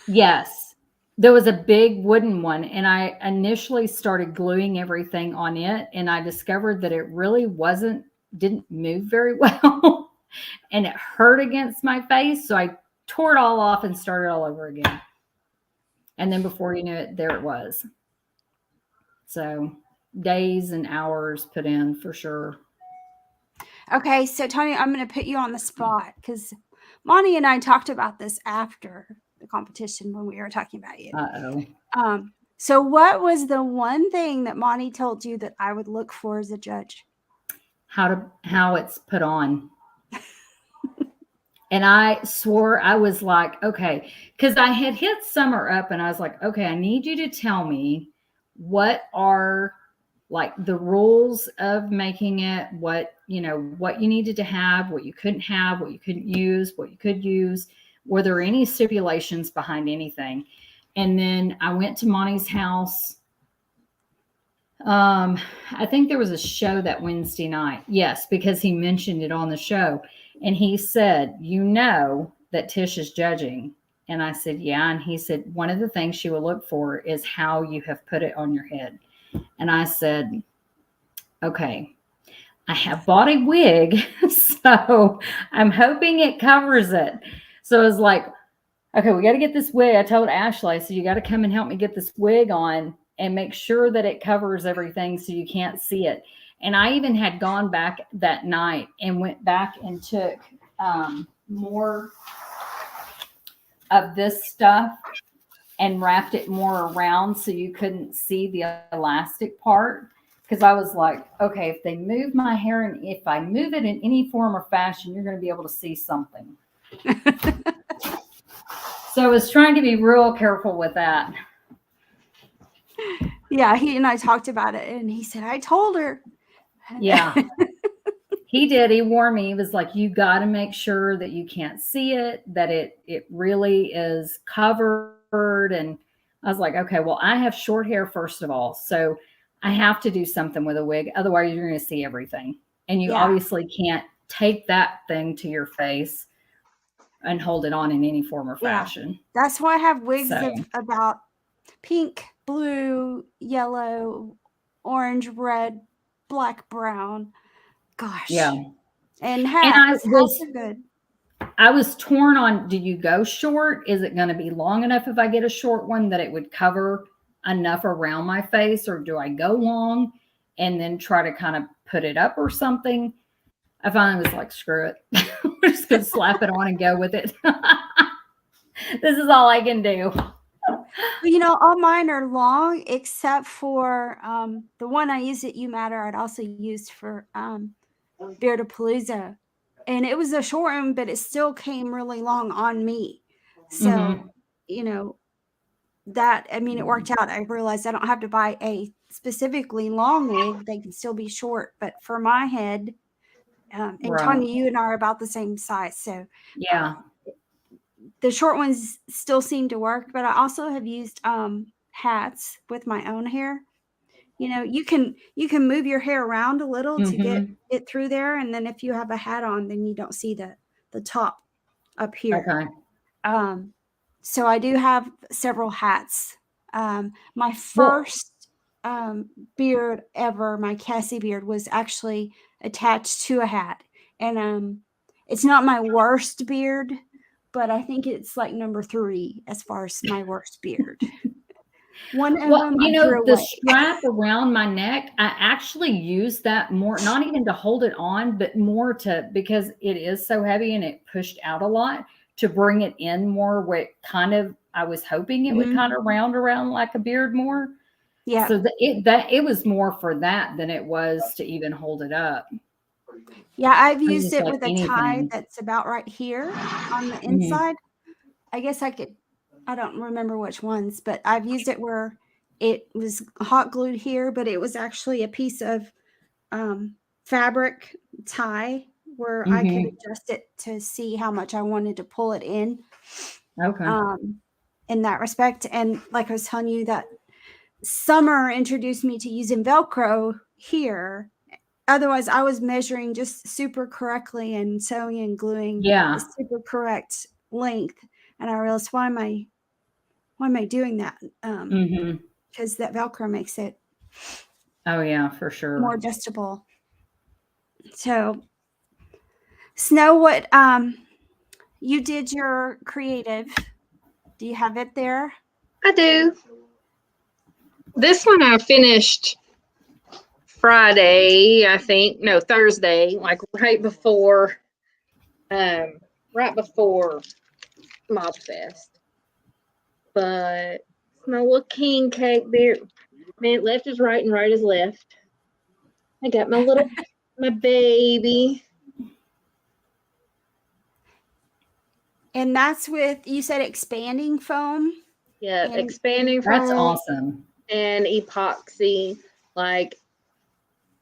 [SPEAKER 5] Yes. There was a big wooden one, and I initially started gluing everything on it, and I discovered that it really didn't move very well, and it hurt against my face. So I tore it all off and started all over again. And then before you knew it, there it was. So days and hours put in for sure.
[SPEAKER 1] Okay, so Tony, I'm going to put you on the spot because Monty and I talked about this after the competition when we were talking about you.
[SPEAKER 5] Uh-oh.
[SPEAKER 1] So what was the one thing that Monty told you that I would look for as a judge?
[SPEAKER 5] How it's put on. And I swore, I was like, okay, because I had hit Summer up and I was like, okay, I need you to tell me what are like the rules of making it, what you needed to have, what you couldn't have, what you couldn't use, what you could use. Were there any stipulations behind anything? And then I went to Monty's house. I think there was a show that Wednesday night. Yes, because he mentioned it on the show. And he said, that Tish is judging. And I said, yeah. And he said, one of the things she will look for is how you have put it on your head. And I said, okay, I have bought a wig, so I'm hoping it covers it. So I was like, okay, we got to get this wig. I told Ashley, I said, you got to come and help me get this wig on and make sure that it covers everything so you can't see it. And I even had gone back that night and went back and took more of this stuff and wrapped it more around so you couldn't see the elastic part. Because I was like, okay, if they move my hair and if I move it in any form or fashion, you're going to be able to see something. So I was trying to be real careful with that.
[SPEAKER 1] Yeah, he and I talked about it, and he said, I told her.
[SPEAKER 5] Yeah. He did. He warned me. He was like, you got to make sure that you can't see it, that it really is covered. And I was like, okay, well, I have short hair, first of all. So I have to do something with a wig. Otherwise, you're going to see everything. And you obviously can't take that thing to your face and hold it on in any form or fashion.
[SPEAKER 1] That's why I have wigs of about pink, blue, yellow, orange, red, black, brown. Gosh.
[SPEAKER 5] Yeah.
[SPEAKER 1] And hats. Hats are good.
[SPEAKER 5] I was torn on, do you go short? Is it going to be long enough if I get a short one that it would cover enough around my face? Or do I go long and then try to kind of put it up or something? I finally was like, screw it. We're just going to slap it on and go with it. This is all I can do.
[SPEAKER 1] Well, all mine are long except for the one I used at You Matter. I'd also used for Beardapalooza. And it was a short one, but it still came really long on me. So, it worked out. I realized I don't have to buy a specifically long wig. They can still be short. But for my head, and Tanya, you and I are about the same size. So,
[SPEAKER 5] yeah.
[SPEAKER 1] the short ones still seem to work, but I also have used hats with my own hair. You can move your hair around a little to get it through there, and then if you have a hat on, then you don't see the top up here.
[SPEAKER 5] Okay.
[SPEAKER 1] So I do have several hats. My first beard ever, my Cassie beard, was actually attached to a hat, and it's not my worst beard, but I think it's like number 3 as far as my worst beard. One of them I threw
[SPEAKER 5] the
[SPEAKER 1] away.
[SPEAKER 5] strap around my neck, I actually use that more, not even to hold it on, but more because it is so heavy and it pushed out a lot, to bring it in more where it kind of, I was hoping it would kind of round around like a beard more.
[SPEAKER 1] Yeah.
[SPEAKER 5] So it was more for that than it was to even hold it up.
[SPEAKER 1] Yeah, I've used
[SPEAKER 5] just
[SPEAKER 1] it
[SPEAKER 5] like
[SPEAKER 1] with a tie
[SPEAKER 5] anything.
[SPEAKER 1] that's about right here on the inside. I guess I don't remember which ones, but I've used it where it was hot glued here, but it was actually a piece of fabric tie where I could adjust it to see how much I wanted to pull it in.
[SPEAKER 5] Okay.
[SPEAKER 1] In that respect. And like I was telling you, that Summer introduced me to using Velcro here. Otherwise, I was measuring just super correctly and sewing and gluing the super correct length. And I realized, why am I doing that? Because that Velcro makes it
[SPEAKER 5] Oh yeah, for sure.
[SPEAKER 1] more adjustable. So, Snow, what you did your creative. Do you have it there?
[SPEAKER 4] I do. This one I finished Friday, I think. No, Thursday, like right before Mob Fest. But my little king cake there, man, left is right and right is left. I got my baby.
[SPEAKER 1] And that's with, you said, expanding foam?
[SPEAKER 4] Yeah, expanding foam.
[SPEAKER 5] That's awesome.
[SPEAKER 4] And epoxy. Like,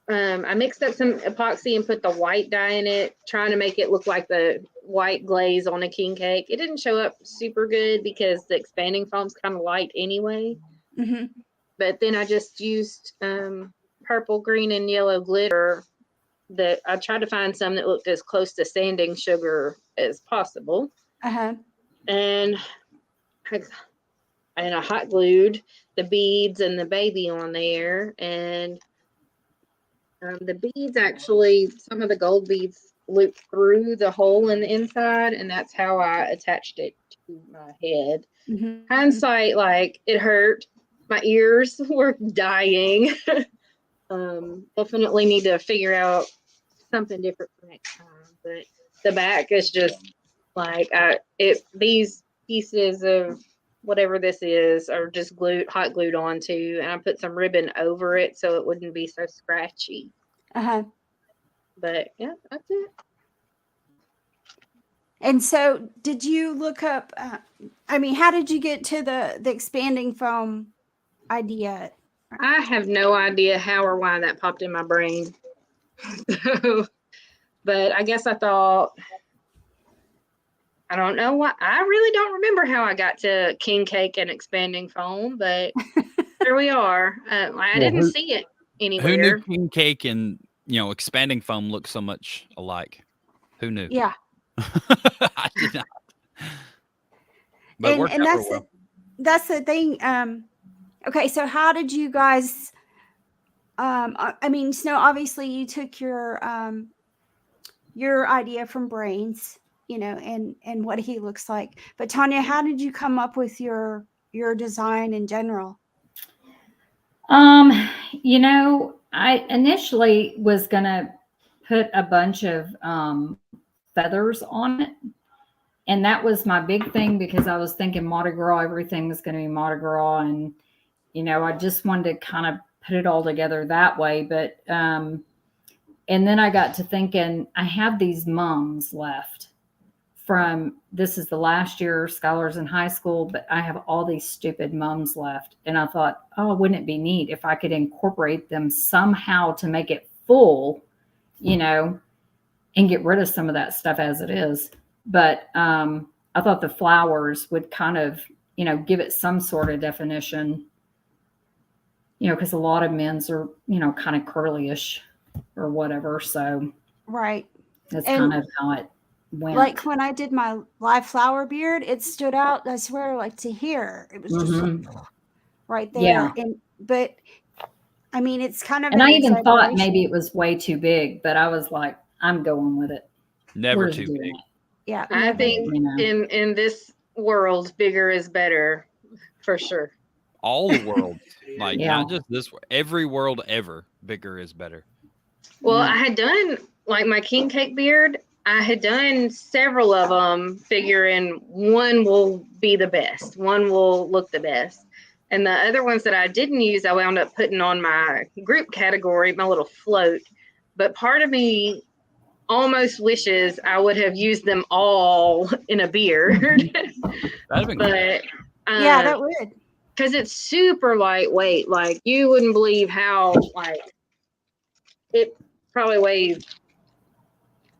[SPEAKER 4] I mixed up some epoxy and put the white dye in it, trying to make it look like the white glaze on a king cake. It didn't show up super good because the expanding foam's kind of light anyway. But then I just used purple, green, and yellow glitter. That I tried to find some that looked as close to sanding sugar as possible. And I hot glued the beads and the baby on there. And the beads, actually, some of the gold beads looped through the hole in the inside, and that's how I attached it to my head. Hindsight, like, it hurt. My ears were dying. Definitely need to figure out something different for next time. But the back is just like these pieces of whatever this is are just hot glued onto, and I put some ribbon over it so it wouldn't be so scratchy. But yeah, that's it.
[SPEAKER 1] And so, did you look up? How did you get to the expanding foam idea?
[SPEAKER 4] I have no idea how or why that popped in my brain. But I guess I thought, I don't know why. I really don't remember how I got to king cake and expanding foam, but there we are. I didn't see it anywhere.
[SPEAKER 3] Who knew king cake and expanding foam look so much alike? Who knew?
[SPEAKER 1] Yeah,
[SPEAKER 3] I did not. But
[SPEAKER 1] and that's the thing. Okay, so how did you guys? Snow, obviously you took your idea from Brains, and what he looks like. But Tanya, how did you come up with your design in general?
[SPEAKER 5] I initially was gonna put a bunch of feathers on it, and that was my big thing because I was thinking Mardi Gras, everything was going to be Mardi Gras, and I just wanted to kind of put it all together that way. But and then I got to thinking, I have these mums left from, this is the last year scholars in high school, but I have all these stupid mums left. And I thought, oh, wouldn't it be neat if I could incorporate them somehow to make it full, and get rid of some of that stuff as it is. But I I thought the flowers would kind of, give it some sort of definition, because a lot of men's are, kind of curlyish or whatever. So
[SPEAKER 1] Right.
[SPEAKER 5] that's
[SPEAKER 1] And
[SPEAKER 5] kind of how it went.
[SPEAKER 1] like when I did my live flower beard, it stood out, I swear, like to here. It was just right there.
[SPEAKER 5] Yeah.
[SPEAKER 1] But I mean, it's kind of
[SPEAKER 5] And
[SPEAKER 1] an
[SPEAKER 5] I even thought
[SPEAKER 1] exaggeration.
[SPEAKER 5] maybe it was way too big, but I was like, I'm going with it.
[SPEAKER 3] Never
[SPEAKER 5] We're just
[SPEAKER 3] too
[SPEAKER 5] doing
[SPEAKER 3] big.
[SPEAKER 5] it.
[SPEAKER 1] Yeah.
[SPEAKER 4] I
[SPEAKER 1] never.
[SPEAKER 4] think in this world, bigger is better for sure.
[SPEAKER 3] All the worlds, like
[SPEAKER 5] Yeah.
[SPEAKER 3] not just this, every world ever, bigger is better.
[SPEAKER 4] Well,
[SPEAKER 5] Yeah.
[SPEAKER 4] I had done like my king cake beard. I had done several of them, figuring one will be the best, one will look the best. And the other ones that I didn't use, I wound up putting on my group category, my little float. But part of me almost wishes I would have used them all in a beard.
[SPEAKER 3] That'd been cool.
[SPEAKER 4] But
[SPEAKER 1] Yeah, that would.
[SPEAKER 4] because it's super lightweight. Like you wouldn't believe how it probably weighs.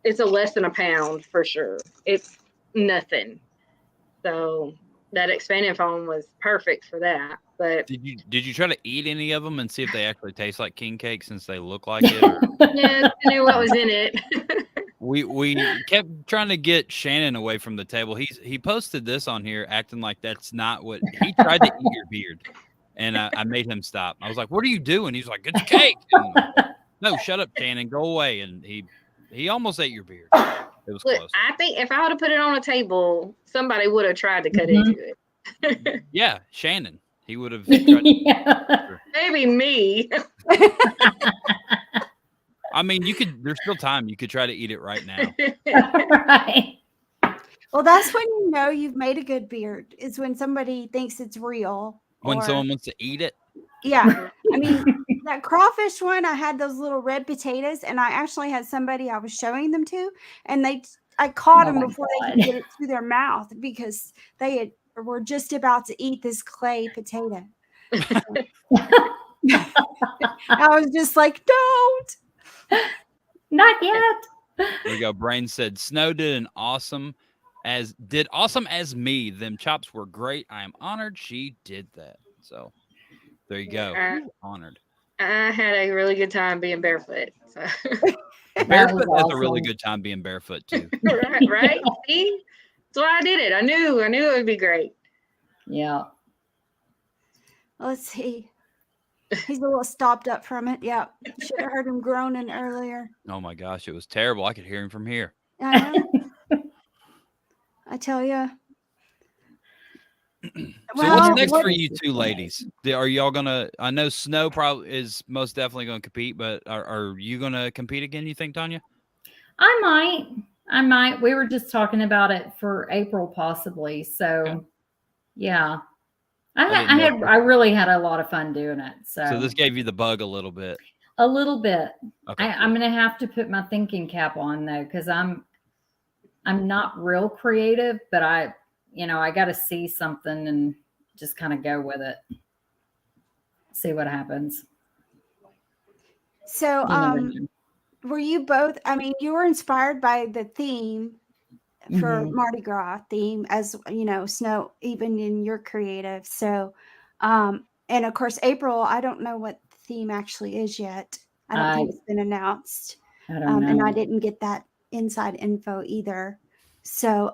[SPEAKER 4] It's a less than a pound for sure. It's nothing. So that expanding foam was perfect for that. But
[SPEAKER 3] Did you try to eat any of them and see if they actually taste like king cake since they look like it? Or?
[SPEAKER 4] yeah, I knew what was in it.
[SPEAKER 3] We kept trying to get Shannon away from the table. He posted this on here acting like that's not what he tried to eat your beard, and I made him stop. I was like, "What are you doing?" He's like, "It's cake." And, no, shut up, Shannon. Go away. And he almost ate your beard. It was
[SPEAKER 4] Look,
[SPEAKER 3] close.
[SPEAKER 4] I think if I would have put it on a table, somebody would have tried to cut into it.
[SPEAKER 3] Yeah, Shannon. He would have.
[SPEAKER 5] Yeah.
[SPEAKER 4] Maybe me.
[SPEAKER 3] I mean, you could. There's still time. You could try to eat it right now.
[SPEAKER 5] Right.
[SPEAKER 1] Well, that's when you know you've made a good beard. Is when somebody thinks it's real.
[SPEAKER 3] When
[SPEAKER 1] or-
[SPEAKER 3] someone wants to eat it.
[SPEAKER 1] Yeah. I mean, that crawfish one, I had those little red potatoes, and I actually had somebody I was showing them to, and I caught
[SPEAKER 5] Oh
[SPEAKER 1] them
[SPEAKER 5] my
[SPEAKER 1] before they
[SPEAKER 5] God.
[SPEAKER 1] could get it to their mouth because they were just about to eat this clay potato. I was just like, don't.
[SPEAKER 5] Not yet.
[SPEAKER 3] There we go. Brain said Snow did awesome as me. Them chops were great. I am honored she did that. So there you go. Honored.
[SPEAKER 4] I had a really good time being barefoot. So.
[SPEAKER 3] Barefoot has a
[SPEAKER 5] awesome.
[SPEAKER 3] really good time being barefoot too.
[SPEAKER 4] right? See? That's why I did it. I knew it would be great.
[SPEAKER 5] Yeah.
[SPEAKER 1] Let's see. He's a little stopped up from it. Yeah. Should have heard him groaning earlier.
[SPEAKER 3] Oh my gosh, it was terrible. I could hear him from here.
[SPEAKER 1] I know. I tell you.
[SPEAKER 3] So what's next for you two ladies? Are y'all gonna? I know Snow probably is most definitely going to compete, but are you going to compete again? You think, Tanya?
[SPEAKER 5] I might. We were just talking about it for April, possibly. So,
[SPEAKER 3] Okay.
[SPEAKER 5] yeah, I really had a lot of fun doing it.
[SPEAKER 3] So this gave you the bug a little bit.
[SPEAKER 5] A little bit.
[SPEAKER 3] Okay,
[SPEAKER 5] I'm going to have to put my thinking cap on though, because I'm not real creative, but I got to see something and just kind of go with it. See what happens.
[SPEAKER 1] So, were you both? I mean, you were inspired by the theme for Mardi Gras theme, as you know, Snow, even in your creative. So, and of course, April. I don't know what the theme actually is yet. I don't think it's been announced,
[SPEAKER 5] I don't know.
[SPEAKER 1] and I didn't get that inside info either. So,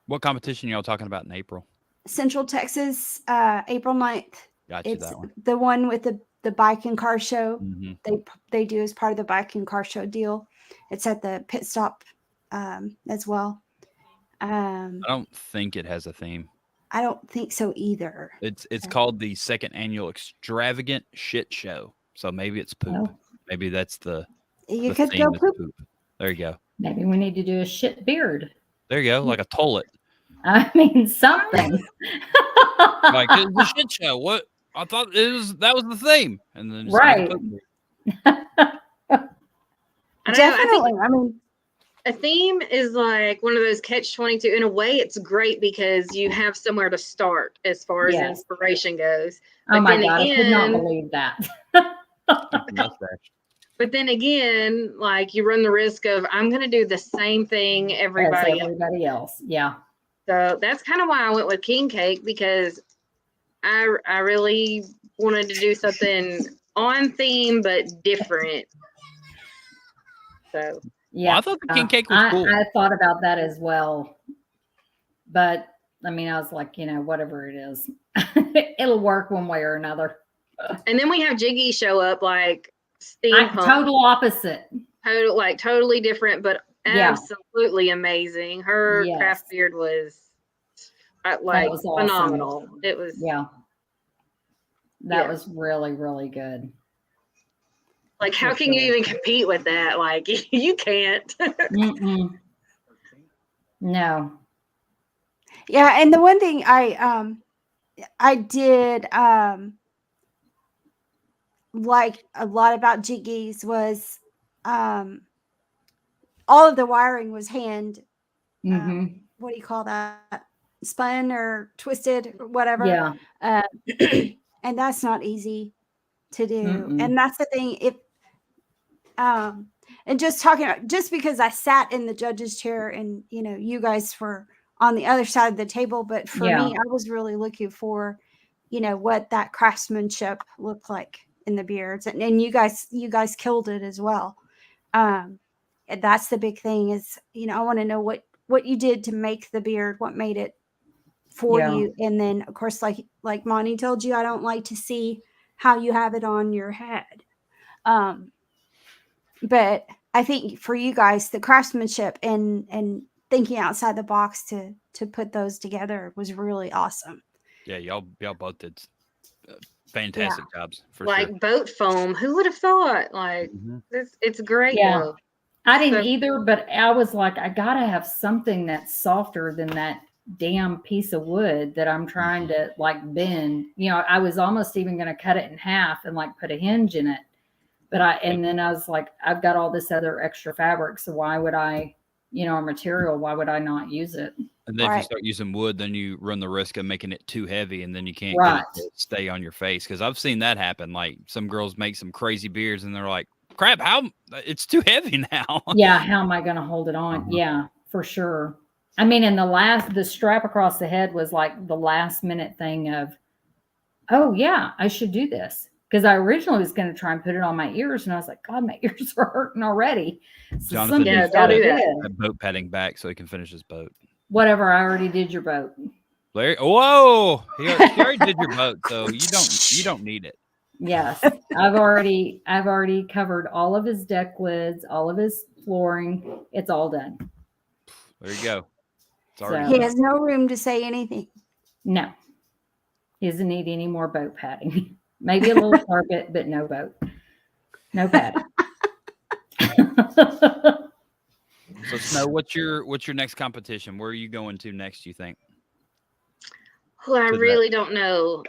[SPEAKER 3] what competition y'all talking about in April?
[SPEAKER 1] Central Texas, April 9th.
[SPEAKER 3] Gotcha,
[SPEAKER 1] It's
[SPEAKER 3] that one.
[SPEAKER 1] the one with the bike and car show.
[SPEAKER 3] Mm-hmm.
[SPEAKER 1] They do as part of the bike and car show deal. It's at the pit stop as well.
[SPEAKER 3] I don't think it has a theme.
[SPEAKER 1] I don't think so either.
[SPEAKER 3] It's called the second annual extravagant shit show. So maybe it's poop.
[SPEAKER 5] Oh.
[SPEAKER 3] Maybe that's the
[SPEAKER 1] You
[SPEAKER 3] the
[SPEAKER 1] could
[SPEAKER 3] theme
[SPEAKER 1] go
[SPEAKER 3] is
[SPEAKER 1] poop.
[SPEAKER 3] poop. There you go.
[SPEAKER 5] Maybe we need to do a shit beard.
[SPEAKER 3] There you go, like a toilet.
[SPEAKER 5] I mean, something.
[SPEAKER 3] Like it's a shit show. What? I thought that was the theme, and then just
[SPEAKER 5] Right.
[SPEAKER 1] Definitely. I mean,
[SPEAKER 4] a theme is like one of those catch-22. In a way, it's great because you have somewhere to start as far as
[SPEAKER 5] Yes.
[SPEAKER 4] inspiration goes.
[SPEAKER 5] Oh
[SPEAKER 4] But
[SPEAKER 5] my
[SPEAKER 4] then
[SPEAKER 5] God, I could not
[SPEAKER 4] again-
[SPEAKER 5] believe that.
[SPEAKER 4] But then again, like you run the risk of I'm going to do the same thing
[SPEAKER 5] As
[SPEAKER 4] everybody else.
[SPEAKER 5] everybody else. Yeah.
[SPEAKER 4] So that's kind of why I went with king cake, because I really wanted to do something on theme but different. So
[SPEAKER 5] Yeah,
[SPEAKER 3] I thought the king cake was cool.
[SPEAKER 5] I thought about that as well, but I mean, I was like, whatever it is, it'll work one way or another.
[SPEAKER 4] and then we have Jiggy show up like steampunk,
[SPEAKER 5] Total opposite.
[SPEAKER 4] totally different, but
[SPEAKER 5] Yeah.
[SPEAKER 4] absolutely amazing. Her
[SPEAKER 5] Yes.
[SPEAKER 4] craft beard was
[SPEAKER 5] That was awesome.
[SPEAKER 4] phenomenal. It was
[SPEAKER 5] that was really, really good.
[SPEAKER 4] like, how can you even compete with that? Like, you can't.
[SPEAKER 5] No.
[SPEAKER 1] Yeah, and the one thing I did like a lot about Jiggy's was all of the wiring was hand what do you call that, spun or twisted or whatever.
[SPEAKER 5] Yeah.
[SPEAKER 1] And that's not easy to do. And that's the thing, if and just because I sat in the judge's chair and you guys were on the other side of the table, but for me, I was really looking for what that craftsmanship looked like in the beards, and you guys killed it as well. And that's the big thing is I want to know what you did to make the beard, what made it for you. And then of course, like Monty told you, I don't like to see how you have it on your head. But I think for you guys, the craftsmanship and thinking outside the box to put those together was really awesome.
[SPEAKER 3] Yeah, y'all both did fantastic jobs for
[SPEAKER 4] like
[SPEAKER 3] sure.
[SPEAKER 4] boat foam. Who would have thought? Like, it's great.
[SPEAKER 5] Yeah.
[SPEAKER 4] Though.
[SPEAKER 5] I didn't either, but I was like, I gotta have something that's softer than that damn piece of wood that I'm trying to like bend. I was almost even going to cut it in half and like put a hinge in it. But then I was like, I've got all this other extra fabric. So why would I, or material, why would I not use it?
[SPEAKER 3] And then if you start using wood, then you run the risk of making it too heavy and then you can't get it to stay on your face. Cause I've seen that happen. Like some girls make some crazy beards and they're like, crap, it's too heavy now.
[SPEAKER 5] Yeah. How am I going to hold it on? Yeah, for sure. I mean, and the strap across the head was like the last minute thing of, oh yeah, I should do this. Because I originally was going to try and put it on my ears, and I was like, God, my ears are hurting already. So
[SPEAKER 3] Jonathan
[SPEAKER 4] don't do that.
[SPEAKER 3] Boat padding back so he can finish his boat.
[SPEAKER 5] Whatever, I already did your boat.
[SPEAKER 3] Larry, whoa! He already did your boat, so you don't need it.
[SPEAKER 5] Yes, I've already covered all of his deck lids, all of his flooring. It's all done.
[SPEAKER 3] There you go. It's already
[SPEAKER 1] He has no room to say anything.
[SPEAKER 5] No, he doesn't need any more boat padding. Maybe a little carpet, but no boat, no padding.
[SPEAKER 3] So Snow, what's your next competition? Where are you going to next, you think?
[SPEAKER 4] Well, I really don't know.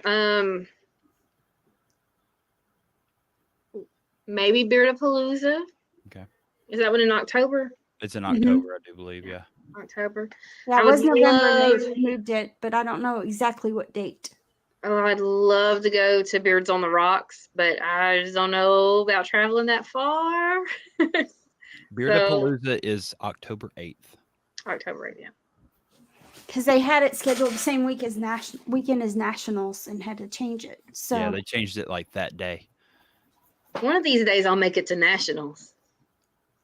[SPEAKER 4] Maybe Beardapalooza.
[SPEAKER 3] Okay.
[SPEAKER 4] Is that one in October?
[SPEAKER 3] It's in October, I do believe, yeah.
[SPEAKER 4] October.
[SPEAKER 1] Yeah, it was November. They moved it, but I don't know exactly what date.
[SPEAKER 4] Oh, I'd love to go to Beards on the Rocks, but I just don't know about traveling that far.
[SPEAKER 3] Beardapalooza is October 8th.
[SPEAKER 4] October 8th, yeah.
[SPEAKER 1] Because they had it scheduled the same weekend as Nationals and had to change it. So
[SPEAKER 3] yeah, they changed it like that day.
[SPEAKER 4] One of these days I'll make it to Nationals.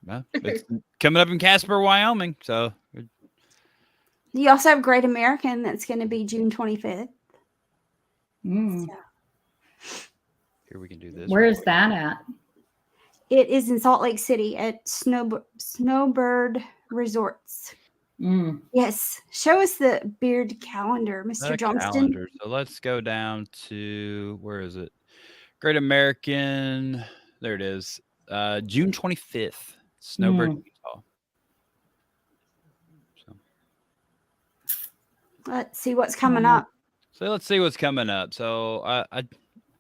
[SPEAKER 3] Well, it's coming up in Casper, Wyoming. So
[SPEAKER 1] you also have Great American that's going to be June 25th.
[SPEAKER 5] So.
[SPEAKER 3] Here we can do this.
[SPEAKER 5] Where is that at?
[SPEAKER 1] It is in Salt Lake City at Snowbird Resorts. Yes. Show us the beard calendar, Mr. Johnston.
[SPEAKER 3] Calendar. So let's go down to, where is it? Great American. There it is. June 25th. Snowbird, Utah. So.
[SPEAKER 1] Let's see what's coming up.
[SPEAKER 3] So let's see what's coming up. So I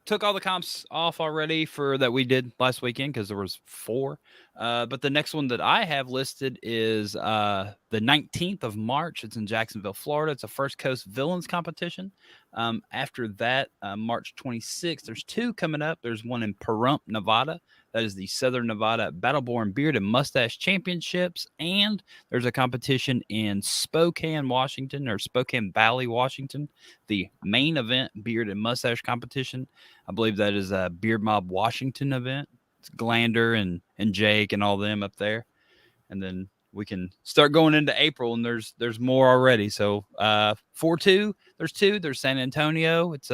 [SPEAKER 3] took all the comps off already for that we did last weekend because there was 4. But the next one that I have listed is the 19th of March. It's in Jacksonville, Florida. It's a First Coast Villains competition. After that, March 26th, there's 2 coming up. There's one in Pahrump, Nevada. That is the Southern Nevada Battleborn Beard and Mustache Championships. And there's a competition in Spokane, Washington, or Spokane Valley, Washington. The main event beard and mustache competition. I believe that is a Beard Mob Washington event. It's Glander and Jake and all them up there. And then we can start going into April, and there's more already. So 4-2, there's 2. There's San Antonio. It's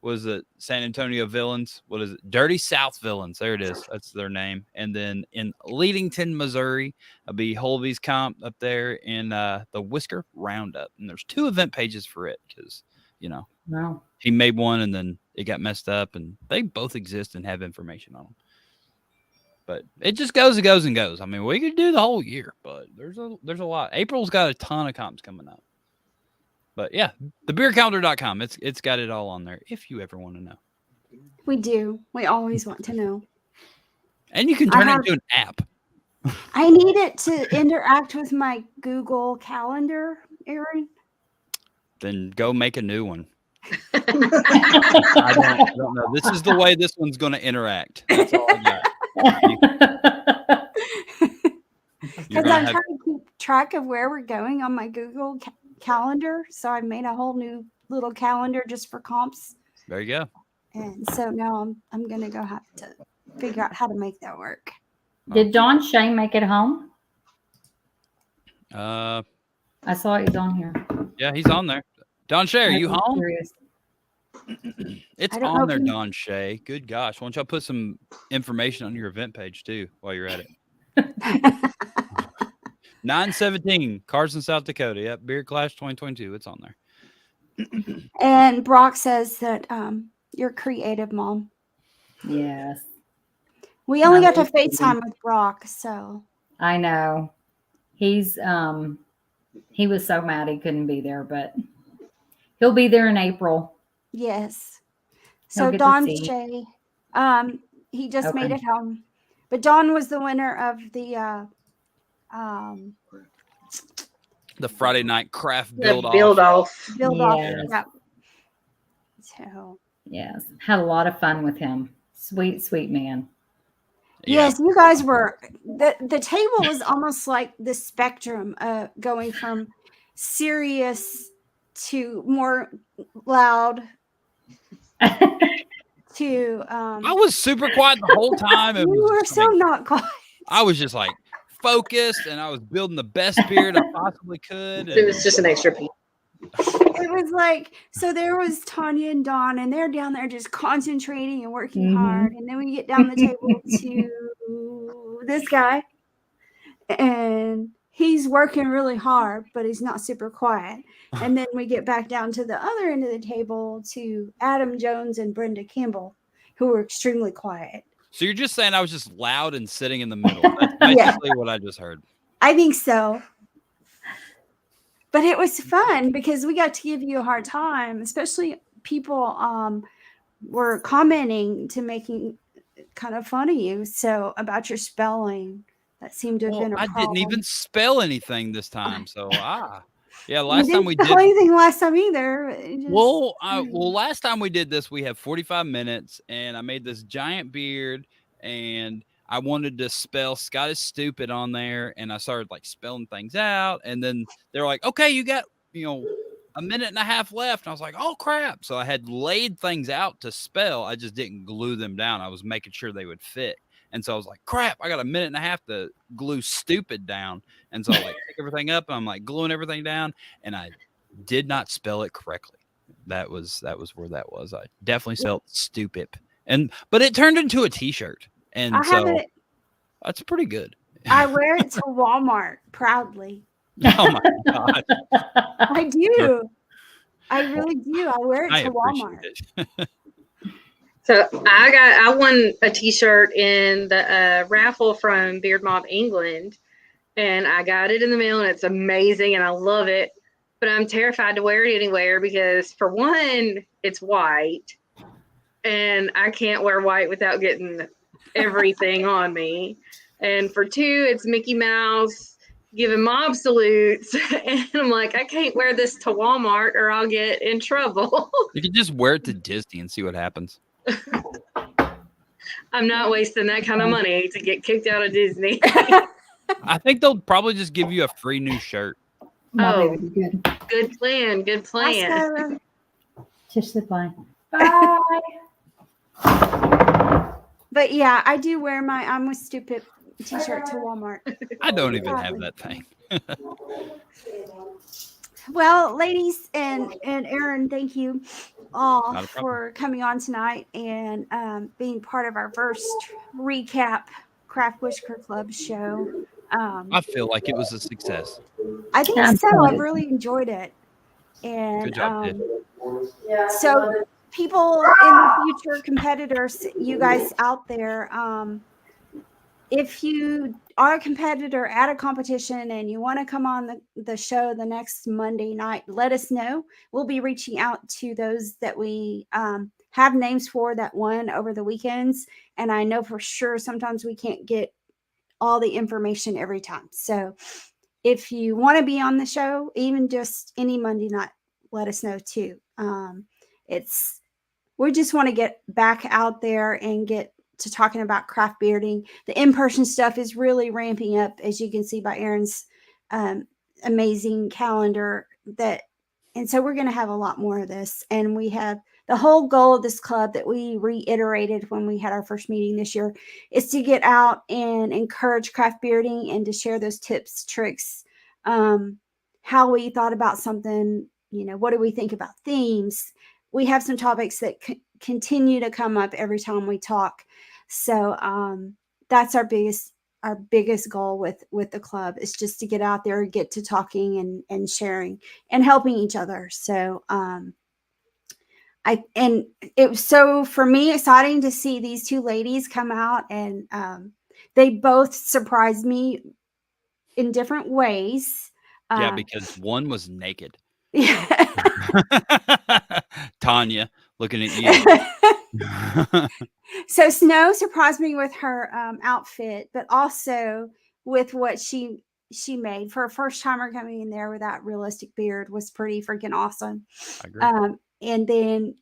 [SPEAKER 3] was it San Antonio Villains? What is it? Dirty South Villains. There it is. That's their name. And then in Leadington, Missouri, I'll be Holby's Comp up there in the Whisker Roundup. And there's 2 event pages for it because,
[SPEAKER 5] Wow.
[SPEAKER 3] he made one and then it got messed up, and they both exist and have information on them. But it just goes and goes and goes. I mean, we could do the whole year, but there's a lot. April's got a ton of comps coming up. But yeah, thebeercalendar.com. It's got it all on there if you ever want to know.
[SPEAKER 1] We do. We always want to know.
[SPEAKER 3] And you can turn it into an app.
[SPEAKER 1] I need it to interact with my Google Calendar, Aaron.
[SPEAKER 3] Then go make a new one. I don't know. This is the way this one's going to interact. That's all I got.
[SPEAKER 1] Because I'm trying to keep track of where we're going on my Google Calendar. So I made a whole new little calendar just for comps.
[SPEAKER 3] There you go.
[SPEAKER 1] And so now I'm going to go have to figure out how to make that work.
[SPEAKER 5] Did Don Shay make it home?
[SPEAKER 3] I
[SPEAKER 5] saw he's on here.
[SPEAKER 3] Yeah, he's on there. Don Shay, are you
[SPEAKER 5] I'm
[SPEAKER 3] home?
[SPEAKER 5] curious.
[SPEAKER 3] It's on there, Don Shay. Good gosh. Why don't y'all put some information on your event page too while you're at it? 917 Carson, South Dakota. Yep, Beer Clash 2022. It's on there.
[SPEAKER 1] And Brock says that you're creative, Mom.
[SPEAKER 5] Yes.
[SPEAKER 1] We only got to FaceTime with Brock, so
[SPEAKER 5] I know. He's he was so mad he couldn't be there, but he'll be there in April.
[SPEAKER 1] yes.
[SPEAKER 5] He'll
[SPEAKER 1] So
[SPEAKER 5] get to
[SPEAKER 1] Don
[SPEAKER 5] see.
[SPEAKER 1] Shay, he just made
[SPEAKER 5] Okay.
[SPEAKER 1] it home. But Don was the winner of the
[SPEAKER 3] Friday night craft
[SPEAKER 4] The
[SPEAKER 3] build
[SPEAKER 4] build
[SPEAKER 3] off.
[SPEAKER 4] off.
[SPEAKER 1] build off.
[SPEAKER 5] Yes.
[SPEAKER 1] Yep. So
[SPEAKER 5] Yes. Had a lot of fun with him. Sweet, sweet man.
[SPEAKER 3] Yeah.
[SPEAKER 1] yes, you guys were the table was almost like the spectrum going from serious to more loud to
[SPEAKER 3] I was super quiet the whole time. And
[SPEAKER 1] you
[SPEAKER 3] was
[SPEAKER 1] were
[SPEAKER 3] just
[SPEAKER 1] so
[SPEAKER 3] like-
[SPEAKER 1] not quiet.
[SPEAKER 3] I was just like focused, and I was building the best beard I possibly could.
[SPEAKER 4] It was just an extra piece.
[SPEAKER 1] It was like, so there was Tanya and Dawn, and they're down there just concentrating and working
[SPEAKER 5] Mhm.
[SPEAKER 1] hard. And then we get down the table to this guy, and he's working really hard, but he's not super quiet. And then we get back down to the other end of the table to Adam Jones and Brenda Campbell, who were extremely quiet.
[SPEAKER 3] So you're just saying I was just loud and sitting in the middle. That's basically what I just heard.
[SPEAKER 1] I think so. But it was fun because we got to give you a hard time, especially people were commenting to making kind of fun of you. So about your spelling, that seemed to have been a
[SPEAKER 3] I
[SPEAKER 1] problem.
[SPEAKER 3] didn't even spell anything this time. So yeah,
[SPEAKER 1] You
[SPEAKER 3] last time
[SPEAKER 1] didn't
[SPEAKER 3] we
[SPEAKER 1] spell
[SPEAKER 3] did.
[SPEAKER 1] anything last time either. It just-
[SPEAKER 3] Well, last time we did this, we had 45 minutes, and I made this giant beard, and I wanted to spell Scott is stupid on there, and I started like spelling things out, and then they're like, "Okay, you got a minute and a half left," and I was like, "Oh crap!" So I had laid things out to spell. I just didn't glue them down. I was making sure they would fit, and so I was like, "Crap! I got a minute and a half to glue stupid down," and so I like pick everything up, and I'm like gluing everything down, and I did not spell it correctly. That was where that was. I definitely spelled stupid, but it turned into a T-shirt, and
[SPEAKER 1] I have
[SPEAKER 3] so
[SPEAKER 1] it.
[SPEAKER 3] that's pretty good.
[SPEAKER 1] I wear it to Walmart proudly.
[SPEAKER 3] Oh my god!
[SPEAKER 1] I do. I really do. I wear it
[SPEAKER 3] I
[SPEAKER 1] to Walmart.
[SPEAKER 3] appreciate it.
[SPEAKER 4] So I won a T-shirt in the raffle from Beard Mob England, and I got it in the mail, and it's amazing, and I love it. But I'm terrified to wear it anywhere because, for one, it's white, and I can't wear white without getting everything on me. And for two, it's Mickey Mouse giving mob salutes, and I'm like, I can't wear this to Walmart or I'll get in trouble.
[SPEAKER 3] You can just wear it to Disney and see what happens.
[SPEAKER 4] I'm not wasting that kind of money to get kicked out of Disney.
[SPEAKER 3] I think they'll probably just give you a free new shirt.
[SPEAKER 5] My
[SPEAKER 4] Oh.
[SPEAKER 5] baby, good.
[SPEAKER 4] Good plan. Good
[SPEAKER 1] Bye,
[SPEAKER 4] plan.
[SPEAKER 1] Skylar.
[SPEAKER 5] Just the bye. Bye.
[SPEAKER 1] But yeah, I do wear my I'm with Stupid t-shirt to Walmart.
[SPEAKER 3] I don't even have that thing.
[SPEAKER 1] Well, ladies and Aaron, thank you all
[SPEAKER 3] Not a problem.
[SPEAKER 1] for coming on tonight and being part of our first recap Craft Whisker Club show.
[SPEAKER 3] I feel like it was a success.
[SPEAKER 1] I think so.
[SPEAKER 5] Absolutely.
[SPEAKER 1] I've really enjoyed it. And
[SPEAKER 3] Good job, Ted.
[SPEAKER 1] so people in the future, competitors, you guys out there, if you are a competitor at a competition and you want to come on the show the next Monday night, let us know. We'll be reaching out to those that we have names for that won over the weekends. And I know for sure sometimes we can't get all the information every time. So if you want to be on the show, even just any Monday night, let us know too. We just want to get back out there and get to talking about craft bearding. The in-person stuff is really ramping up, as you can see by Aaron's amazing calendar. And so we're going to have a lot more of this. And we have the whole goal of this club that we reiterated when we had our first meeting this year is to get out and encourage craft bearding and to share those tips, tricks, how we thought about something, what do we think about themes. We have some topics that continue to come up every time we talk. So that's our biggest goal with the club is just to get out there, get to talking and sharing and helping each other. So it was so for me exciting to see these two ladies come out and they both surprised me in different ways.
[SPEAKER 3] Yeah, because one was naked.
[SPEAKER 1] Yeah.
[SPEAKER 3] Tanya, looking at you.
[SPEAKER 1] So Snow surprised me with her outfit, but also with what she made for a first timer coming in there with that realistic beard was pretty freaking awesome.
[SPEAKER 3] I agree.
[SPEAKER 1] And then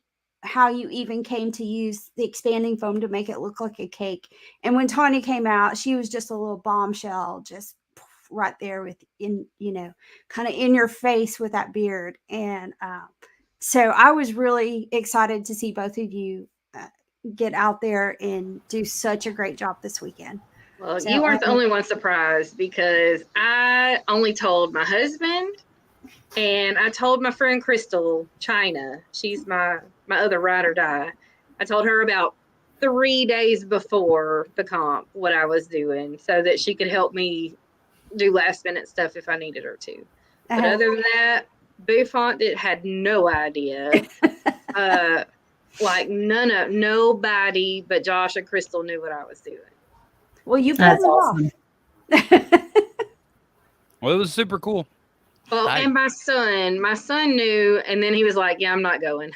[SPEAKER 1] how you even came to use the expanding foam to make it look like a cake. And when Tanya came out, she was just a little bombshell, just right there kind of in your face with that beard. And so I was really excited to see both of you get out there and do such a great job this weekend.
[SPEAKER 4] Well, you weren't the only one surprised because I only told my husband and I told my friend Crystal China. She's my other ride or die. I told her about 3 days before the comp what I was doing so that she could help me do last minute stuff if I needed her to. But other than that, Buffont had no idea. Nobody but Josh and Crystal knew what I was doing.
[SPEAKER 1] Well, you pulled it off.
[SPEAKER 3] Well, it was super cool.
[SPEAKER 4] Well, and my son knew, and then he was like, "Yeah, I'm not going."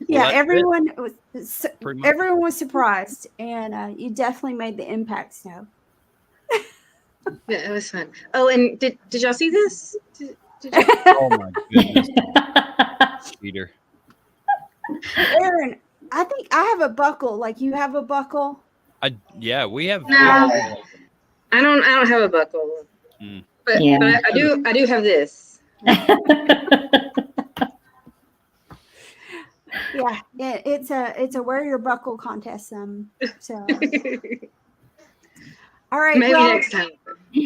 [SPEAKER 1] Yeah, everyone was surprised, and you definitely made the impact, Snow.
[SPEAKER 4] Yeah, it was fun. Oh, and did y'all see this? Did
[SPEAKER 3] Oh my goodness, Peter.
[SPEAKER 1] Aaron, I think I have a buckle. Like you have a buckle.
[SPEAKER 3] We have.
[SPEAKER 4] No, I don't have a buckle, but I do have this.
[SPEAKER 1] Yeah, it's a wear your buckle contest. So. All right.
[SPEAKER 4] Maybe next time.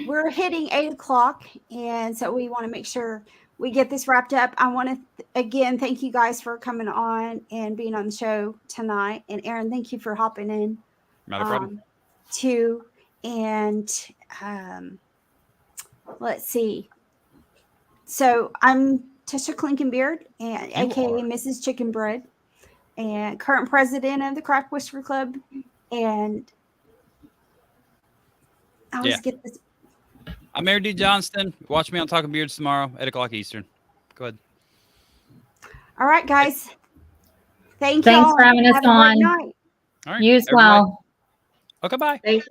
[SPEAKER 1] We're hitting 8:00, and so we want to make sure we get this wrapped up. I want to again thank you guys for coming on and being on the show tonight. And Aaron, thank you for hopping in.
[SPEAKER 3] Not a problem.
[SPEAKER 1] Too. And let's see. So I'm Tisha Klinkenbeard, and aka Mrs. Chicken Bread, and current president of the Craft Whisker Club. And I always get this.
[SPEAKER 3] I'm Mary D. Johnston. Watch me on Talking Beards tomorrow, 8:00 Eastern. Go ahead.
[SPEAKER 1] All right, guys.
[SPEAKER 5] Thanks for having us on.
[SPEAKER 1] Night.
[SPEAKER 3] All right.
[SPEAKER 5] You as well.
[SPEAKER 3] Okay, bye.
[SPEAKER 4] Thank you.